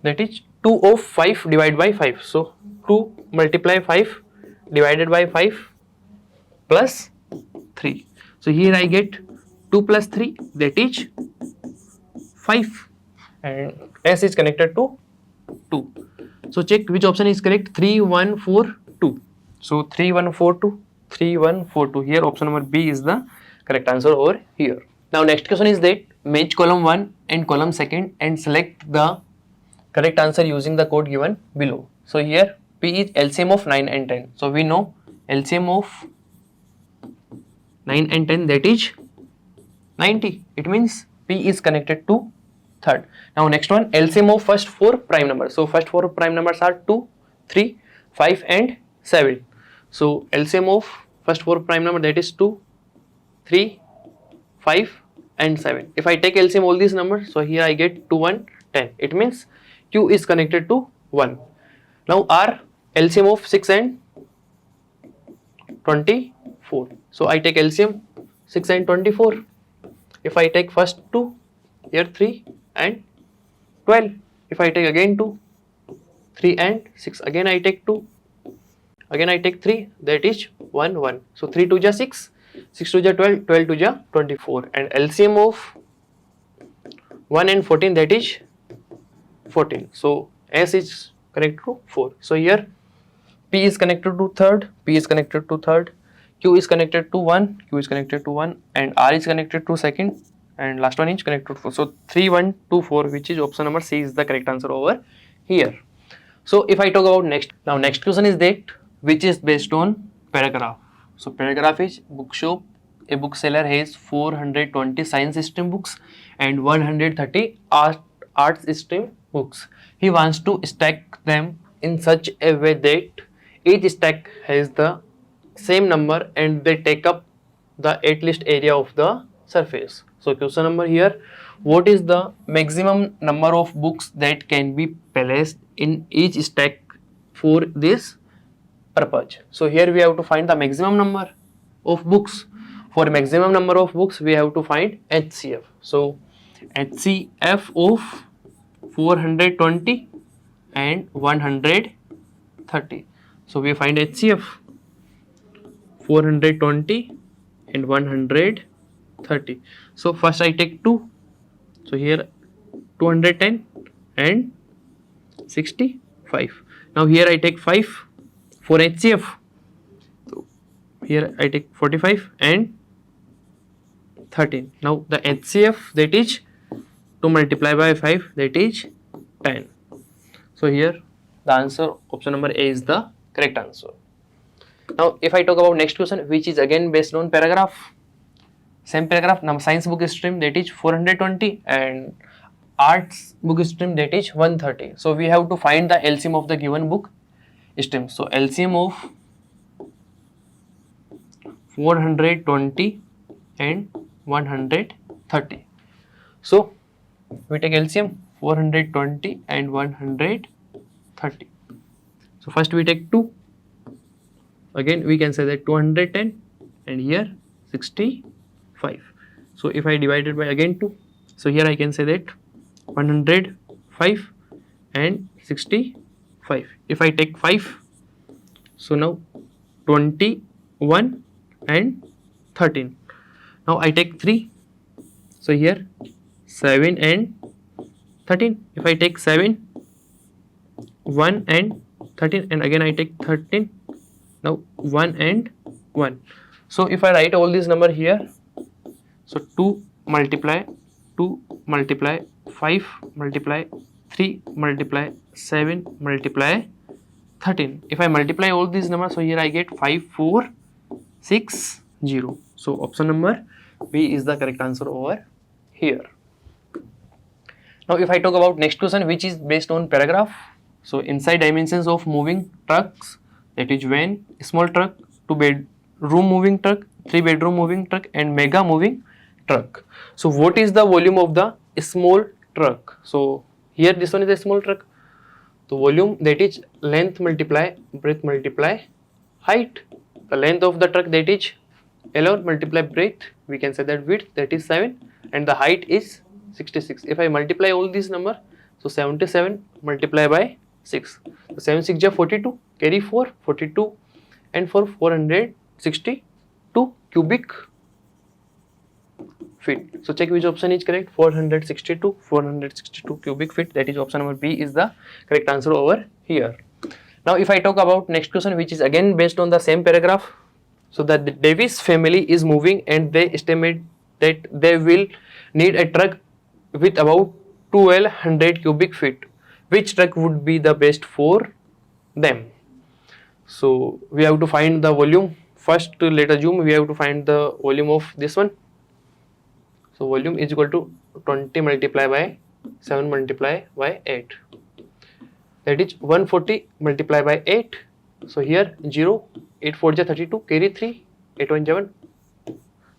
that is 2 of 5 divided by 5. So 2 multiply 5 divided by 5 plus 3. So here I get 2 plus 3, that is 5, and S is connected to 2. So check which option is correct. 3 1 4 2. So 3 1 4 2, 3 1 4 2. Here option number B is the correct answer over here. Now next question is that match column 1 and column 2nd and select the correct answer using the code given below. So here P is LCM of 9 and 10. So we know LCM of 9 and 10, that is 90. It means P is connected to third. Now next one, LCM of first 4 prime numbers. So first 4 prime numbers are 2, 3, 5 and 7. So LCM of first 4 prime number, that is 2, 3, 5 and 7. If I take LCM all these numbers, so here I get 2, 1, 10. It means Q is connected to 1. Now R, LCM of 6 and 24. So I take LCM 6 and 24. If I take first 2, here 3 and 12. If I take again 2, 3 and 6, again I take 2, again I take 3, that is 1, 1. So 3 2 ja 6, 6 2 ja 12, 12 2 ja 24. And LCM of 1 and 14, that is 14. So S is connected to 4. So here P is connected to third, P is connected to third, Q is connected to 1, Q is connected to 1, and R is connected to second, and last one is connected to 4. So 3 1 2 4, which is option number C, is the correct answer over here. So if I talk about next, now next question is that which is based on paragraph. So paragraph is bookshop. A bookseller has 420 science stream books and 130 arts stream books. He wants to stack them in such a way that each stack has the same number and they take up the at least area of the surface. So question number here, what is the maximum number of books that can be placed in each stack for this purpose? So here we have to find the maximum number of books. For maximum number of books we have to find HCF. So HCF of 420 and 130. So we find HCF 420 and 130. So first I take 2. So here 210 and 65. Now here I take 5 for HCF. So here I take 45 and 13. Now the HCF, that is 2 multiply by 5, that is 10. So here the answer option number A is the correct answer. Now if I talk about next question, which is again based on paragraph, same paragraph. Now science book stream, that is 420 and arts book stream, that is 130. So we have to find the LCM of the given book stream. So LCM of 420 and 130. So we take LCM 420 and 130. So first we take 2. Again we can say that 210 and here 65. So if I divide it by again 2, so here I can say that 105 and 65. If I take 5, so now 21 and 13. Now I take 3, so here 7 and 13. If I take 7, 1 and 13, and again I take 13. Now 1 and 1. So if I write all these number here, so 2 multiply 5 multiply 3 multiply 7 multiply 13. If I multiply all these numbers, so here I get 5460. So option number B is the correct answer over here. Now if I talk about next question, which is based on paragraph. So inside dimensions of moving trucks, that is van, small truck, 2 bedroom moving truck, 3 bedroom moving truck and mega moving truck. So what is the volume of the small truck? So here this one is a small truck. The volume, that is length multiply breadth multiply height. The length of the truck, that is 11 multiply breadth, we can say that width, that is 7, and the height is 66. If I multiply all these number, so 77 multiply by 6. So 7 6 ja 42, carry 4, 42, and for 462 cubic feet. So check which option is correct. 462 cubic feet, that is option number B is the correct answer over here. Now if I talk about next question, which is again based on the same paragraph. So that the Davis family is moving and they estimate that they will need a truck with about 1200 cubic feet. Which truck would be the best for them? So we have to find the volume. First, let us assume we have to find the volume of this one. So volume is equal to 20 multiply by 7 multiply by 8. That is 140 multiply by 8. So here 0, 8 4 ja 32, carry 3, 8 1 7.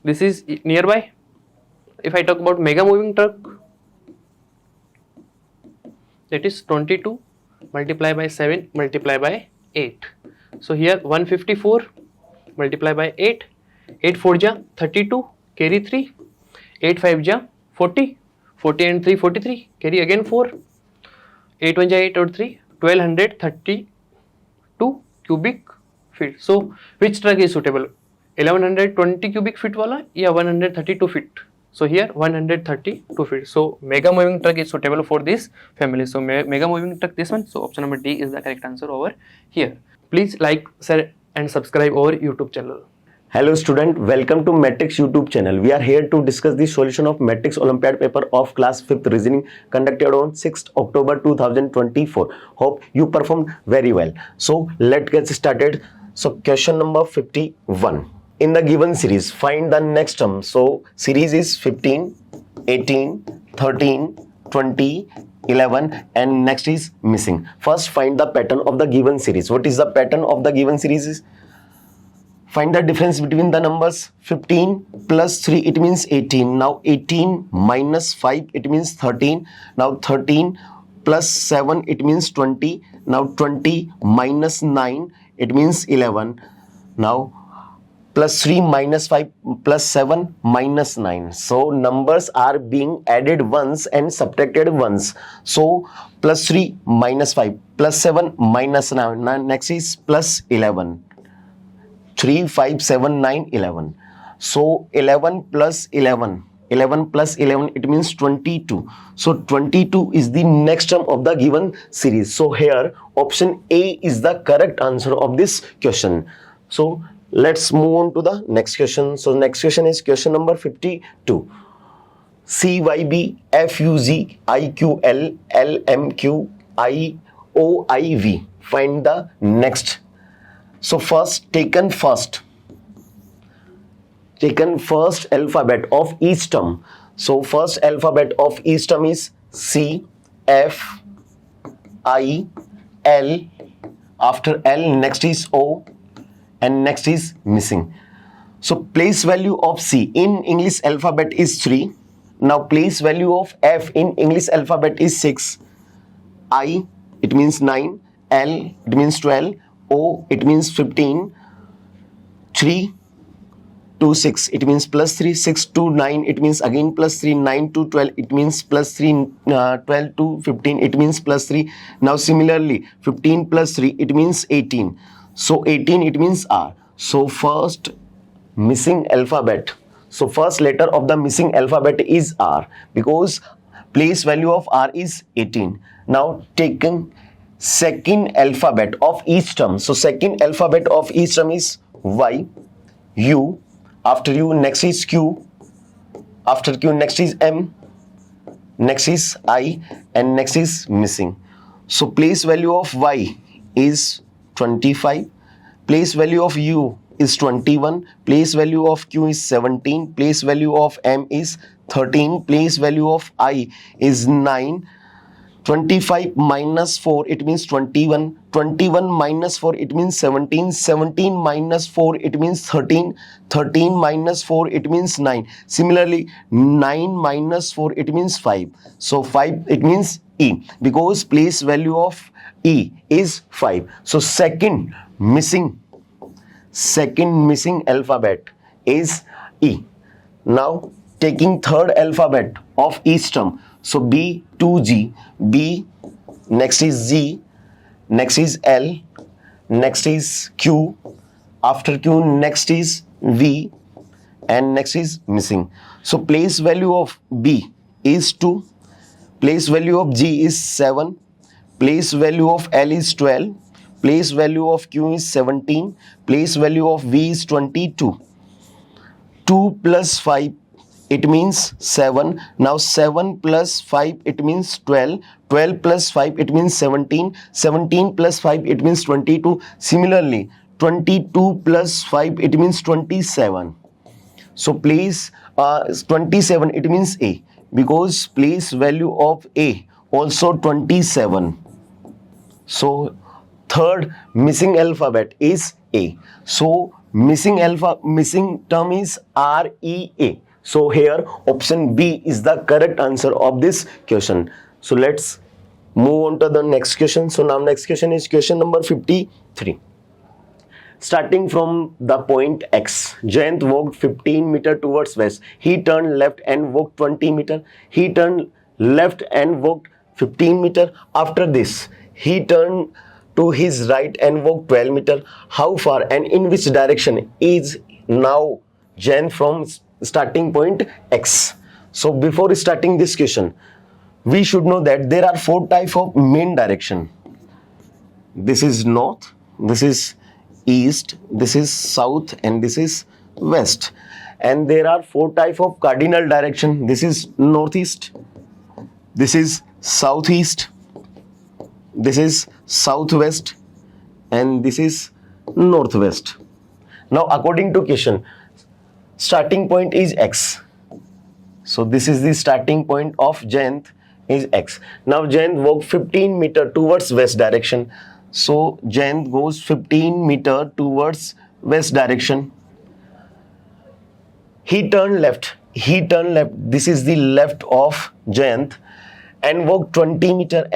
This is nearby. If I talk about mega moving truck, that is 22 multiply by 7 multiply by 8. So here 154 multiply by 8, 8 4 ja 32, carry 3, 8 5 ja 40, 40 and 3 43, carry again 4, 8 1 ja 8 or 3, 1232 cubic feet. So which truck is suitable? 1120 cubic feet wala या 132 feet? So here 132 feet. So mega moving truck is suitable for this family. So mega moving truck, this one. So option number D is the correct answer over here. Please like, share and subscribe our YouTube channel. Hello student, welcome to Matrix YouTube channel. We are here to discuss the solution of Matrix Olympiad paper of class 5th reasoning conducted on 6th October 2024. Hope you performed very well. So let's get started. So question number 51. In the given series, find the next term. So series is 15, 18, 13, 20, 11 and next is missing. First find the pattern of the given series. What is the pattern of the given series? Find the difference between the numbers. 15 plus 3 it means 18. Now 18 minus 5 it means 13. Now 13 plus 7 it means 20. Now 20 minus 9 it means 11. Now plus 3 minus 5 plus 7 minus 9. So numbers are being added once and subtracted once. So plus 3 minus 5 plus 7 minus 9. Next is plus 11. 3, 5, 7, 9, 11. So 11 plus 11. 11 plus 11, it means 22. So 22 is the next term of the given series. So here option A is the correct answer of this question. So let's move on to the next question. So next question is question number 52. CYB FUZ IQL LMQ IOIV. Find the next. So taken first alphabet of each term. So first alphabet of each term is C, F, I, L. After L, next is O, and next is missing. So place value of C in English alphabet is 3. Now place value of F in English alphabet is 6. I, it means 9. L, it means 12. O, it means 15. 3 to 6, it means plus 3. 6 to 9, it means again plus 3. 9 to 12, it means plus 3. 12 to 15, it means plus 3. Now similarly 15 plus 3, it means 18. So 18, it means R. So first missing alphabet, so first letter of the missing alphabet is R, because place value of R is 18. Now taking second alphabet of each term. So second alphabet of each term is Y, U. After U, next is Q. After Q, next is M. Next is I, and next is missing. So place value of Y is 25. Place value of U is 21. Place value of Q is 17. Place value of M is 13. Place value of I is 9. 25 minus 4, it means 21. 21 minus 4, it means 17. 17 minus 4, it means 13. 13 minus 4, it means 9. Similarly, 9 minus 4, it means 5. So 5, it means E, because place value of E is 5. So second missing alphabet is E. Now taking third alphabet of each term. So B to G, B, next is Z, next is L, next is Q, after Q, next is V, and next is missing. So place value of B is 2, place value of G is 7, place value of L is 12, place value of Q is 17, place value of V is 22. 2 plus 5, it means 7. Now 7 plus 5, it means 12. 12 plus 5, it means 17. 17 plus 5, it means 22. Similarly, 22 plus 5, it means 27. So place 27, it means A, because place value of A also 27. So third missing alphabet is A. So missing term is REA. So here option B is the correct answer of this question. So let's move on to the next question. So now next question is question number 53. Starting from the point X, Jayant walked 15 meter towards west. He turned left and walked 20 meter. He turned left and walked 15 meter. After this, he turned to his right and walked 12 meter. How far and in which direction is now Jayant from starting point X? So before starting this question, we should know that there are 4 types of main direction. This is north, this is east, this is south, and this is west. And there are 4 types of cardinal direction. This is northeast, this is southeast, this is southwest, and this is northwest. Now according to question, starting point is X. So this is the starting point of Jayant is X. Now Jayant walked 15 meter towards west direction. So Jayant goes 15 meter towards west direction. He turned left. This is the left of Jayant, and walked 20 meter.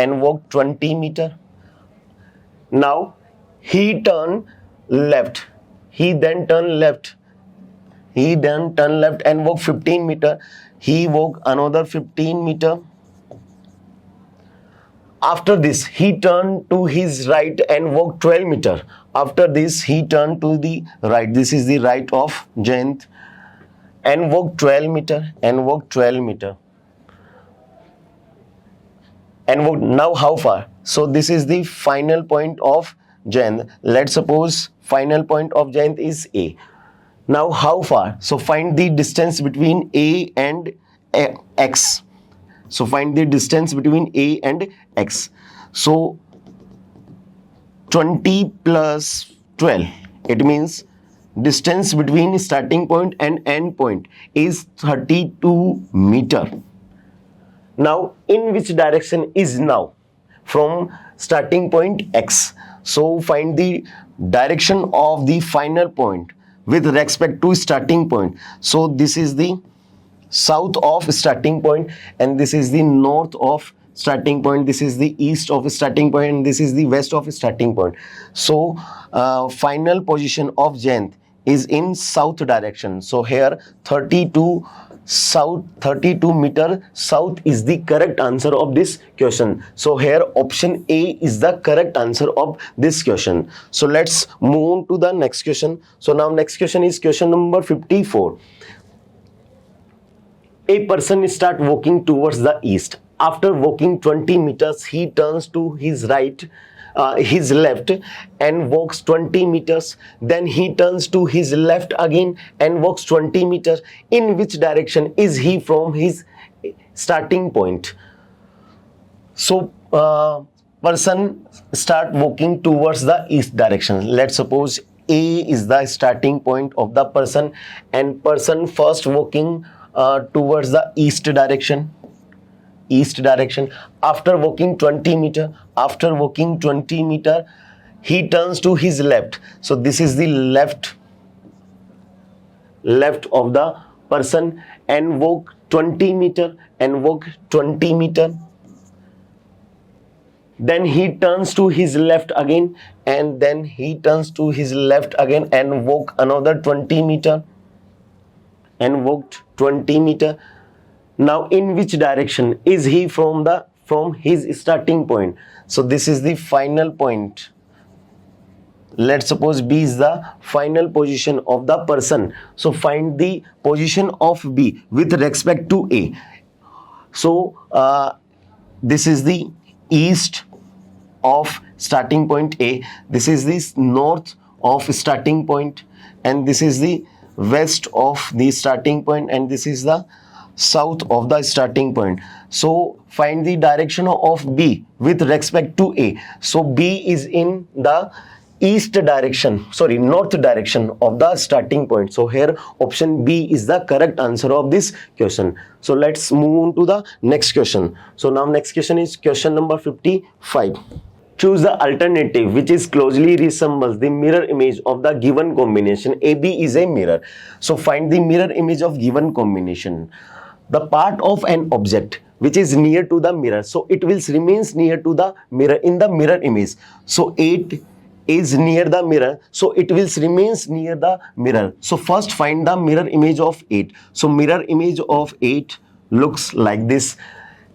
Now he turned left. He then turned left He then turned left and walked 15 meter. He walked another 15 meter. After this, he turned to his right and walked 12 meter. After this, he turned to the right. This is the right of Jayant, and walked 12 meter and walked 12 meter. And walked, now how far? So this is the final point of Jayant. Let's suppose final point of Jayant is A. Now how far? So find the distance between A and X. So find the distance between A and X. So 20 plus 12. It means distance between starting point and end point is 32 meter. Now in which direction is now? From starting point X. So find the direction of the final point with respect to starting point. So this is the south of starting point, and this is the north of starting point. This is the east of starting point, and this is the west of starting point. So final position of Jayant is in south direction. So here 32 south, 32 meter south is the correct answer of this question. So here option A is the correct answer of this question. So let's move on to the next question. So now next question is question number 54. A person start walking towards the east. After walking 20 meters, he turns to his right, his left, and walks 20 meters. Then he turns to his left again and walks 20 meters. In which direction is he from his starting point? So person start walking towards the east direction. Let's suppose A is the starting point of the person, and person first walking towards the east direction. After walking 20 meter, he turns to his left. So this is the left of the person, and walk 20 meter Then he turns to his left again, and then he turns to his left again and walk another 20 meter and walked 20 meter. Now in which direction is he from his starting point? So this is the final point. Let's suppose B is the final position of the person. So find the position of B with respect to A. So this is the east of starting point A. This is the north of starting point, and this is the west of the starting point, and this is the south of the starting point. So find the direction of B with respect to A. So B is in the north direction of the starting point. So here option B is the correct answer of this question. So let's move on to the next question. So now next question is question number 55. Choose the alternative which is closely resembles the mirror image of the given combination. AB is a mirror. So find the mirror image of given combination. The part of an object which is near to the mirror, so it will remains near to the mirror in the mirror image. So 8 is near the mirror, so it will remains near the mirror. So first find the mirror image of 8. So mirror image of 8 looks like this,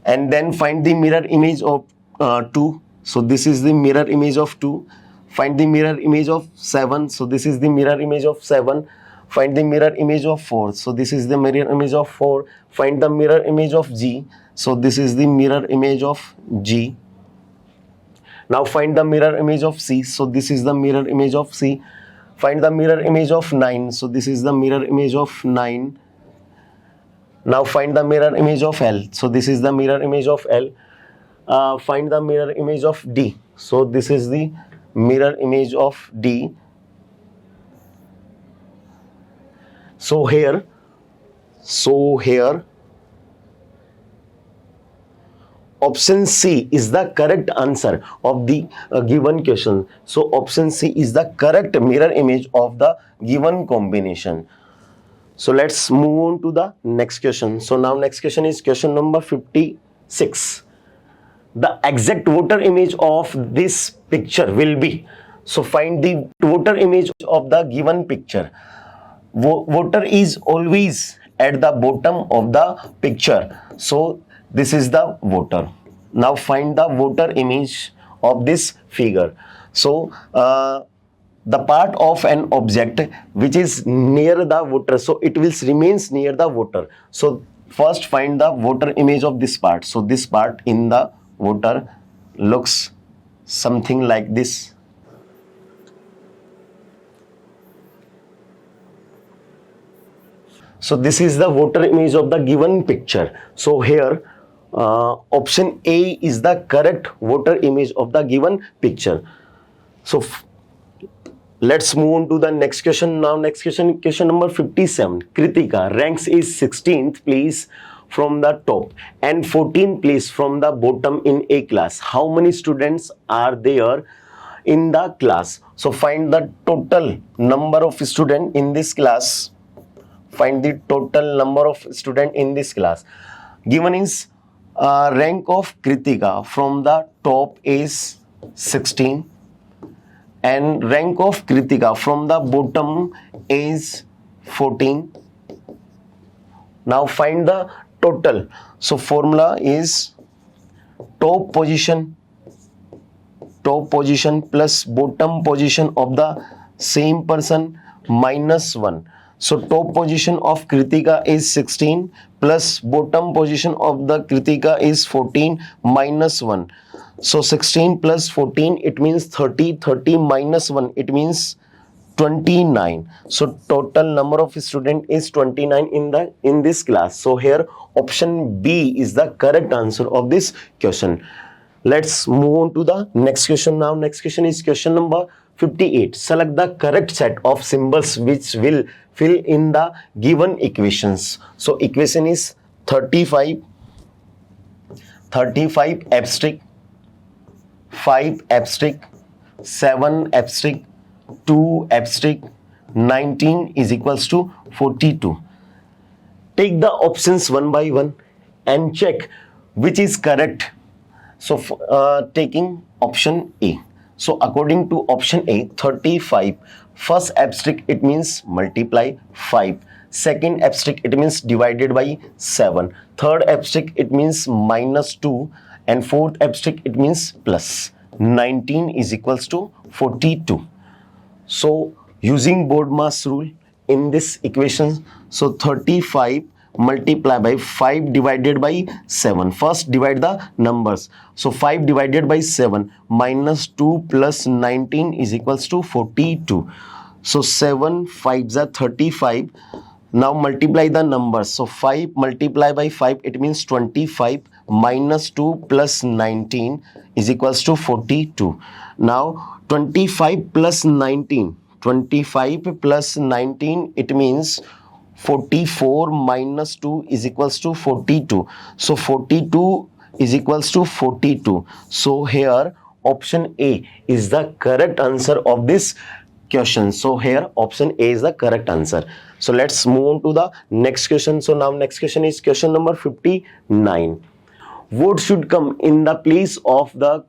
and then find the mirror image of 2. So this is the mirror image of 2. Find the mirror image of 7. So this is the mirror image of 7. Find the mirror image of 4. So this is the mirror image of 4. Find the mirror image of G. So this is the mirror image of G. Now find the mirror image of C. So this is the mirror image of C. Find the mirror image of 9. So this is the mirror image of 9. Now find the mirror image of L. So this is the mirror image of L. Find the mirror image of D. So this is the mirror image of D. So here option C is the correct answer of the given question. So option C is the correct mirror image of the given combination. So let's move on to the next question. So now next question is question number 56. The exact voter image of this picture will be. So find the voter image of the given picture. water is always at the bottom of the picture. So this is the water. Now find the water image of this figure. So the part of an object which is near the water, so it will remains near the water. So first find the water image of this part. So this part in the water looks something like this. So this is the water image of the given picture. So here option A is the correct water image of the given picture. So let's move on to the next question. Now next question, question number 57. Kritika ranks is 16th place from the top and 14th place from the bottom in a class. How many students are there in the class? So find the total number of students in this class. Find the total number of students in this class. Given is rank of Kritika from the top is 16 and rank of Kritika from the bottom is 14. Now find the total. So formula is top position plus bottom position of the same person minus 1. So top position of Kritika is 16 plus bottom position of the Kritika is 14 minus 1. So 16 plus 14 it means 30, 30 minus 1 it means 29. So total number of student is 29 in this class. So here option B is the correct answer of this question. Let's move on to the next question. Now next question is question number 58. Select the correct set of symbols which will fill in the given equations. So equation is 35 abstract, 5 abstract, 7 abstract, 2 abstract, 19 is equals to 42. Take the options one by one and check which is correct. So taking option A. So according to option A, 35, first abstract it means multiply 5. Second abstract it means divided by 7. Third abstract it means minus 2. And fourth abstract it means plus. 19 is equals to 42. So using BODMAS rule in this equation, so 35 multiply by 5 divided by 7. First divide the numbers. So 5 divided by 7 minus 2 plus 19 is equals to 42. So 7 5s are 35. Now multiply the numbers. So 5 multiply by 5 it means 25 minus 2 plus 19 is equals to 42. Now 25 plus 19. 25 plus 19 it means 44 minus 2 is equals to 42. So 42 is equals to 42. So here option A is the correct answer of this question. So here option A is the correct answer. So let's move on to the next question. So now next question is question number 59. What should come in the place of the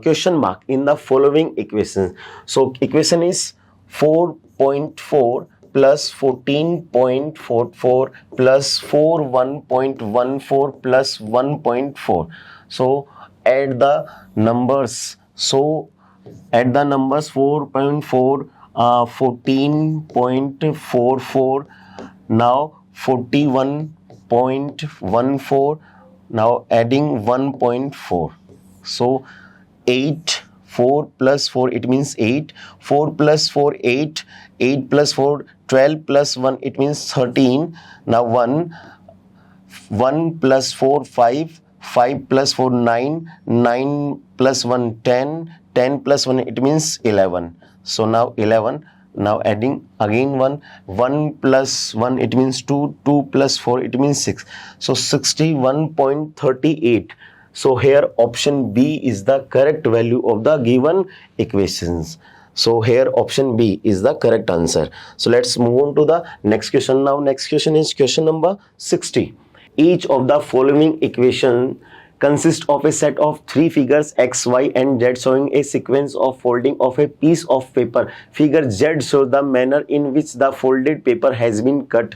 question mark in the following equations? So equation is 4.4 plus 14.44 plus 41.14 plus 1.4. So add the numbers. So add the numbers 4.4, 14.44, now 41.14, now adding 1.4. So 8, 4 plus 4 it means 8, 4 plus 4 8, 8 plus 4 12 plus 1 it means 13. Now 1 plus 4 5, 5 plus 4 9, 9 plus 1 10, 10 plus 1 it means 11. So now 11. Now adding again 1 plus 1 it means 2, 2 plus 4 it means 6. So 61.38. So here option B is the correct value of the given equations. So here option B is the correct answer. So let's move on to the next question. Now next question is question number 60. Each of the following equation consists of a set of three figures X, Y, and Z showing a sequence of folding of a piece of paper. Figure Z shows the manner in which the folded paper has been cut.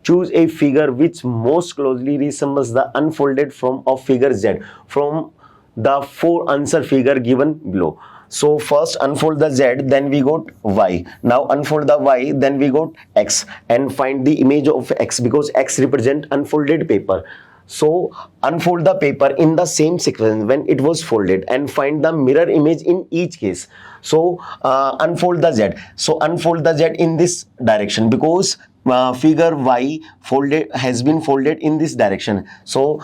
Choose a figure which most closely resembles the unfolded form of figure Z from the four answer figure given below. So first unfold the Z, then we got Y. Now unfold the Y, then we got X, and find the image of X because X represent unfolded paper. So unfold the paper in the same sequence when it was folded and find the mirror image in each case. So unfold the Z. So unfold the Z in this direction because figure Y folded has been folded in this direction. So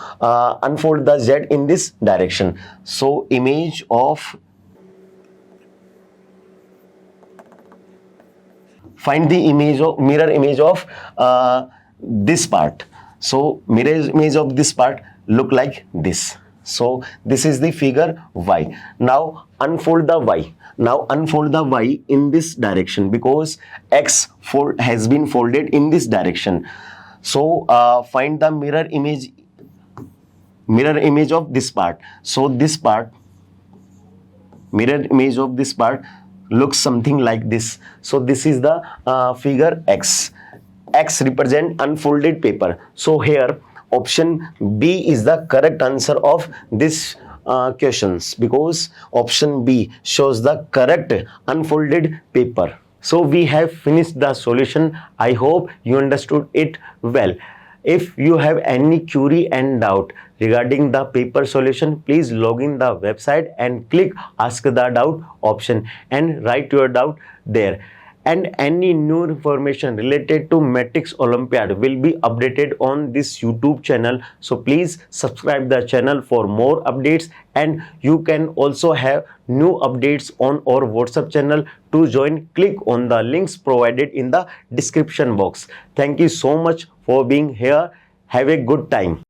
unfold the Z in this direction. So image of, find the image of mirror image of this part. So mirror image of this part look like this. So this is the figure Y. Now unfold the Y. Now unfold the Y in this direction because X has been folded in this direction. So find the mirror image of this part. So this part, mirror image of this part looks something like this. So this is the figure X. X represent unfolded paper. So here option B is the correct answer of this questions because option B shows the correct unfolded paper. So we have finished the solution. I hope you understood it well. If you have any query and doubt regarding the paper solution, please log in the website and click ask the doubt option and write your doubt there. And any new information related to Matrix Olympiad will be updated on this YouTube channel. So please subscribe the channel for more updates, and you can also have new updates on our WhatsApp channel. To join, click on the links provided in the description box. Thank you so much for being here. Have a good time.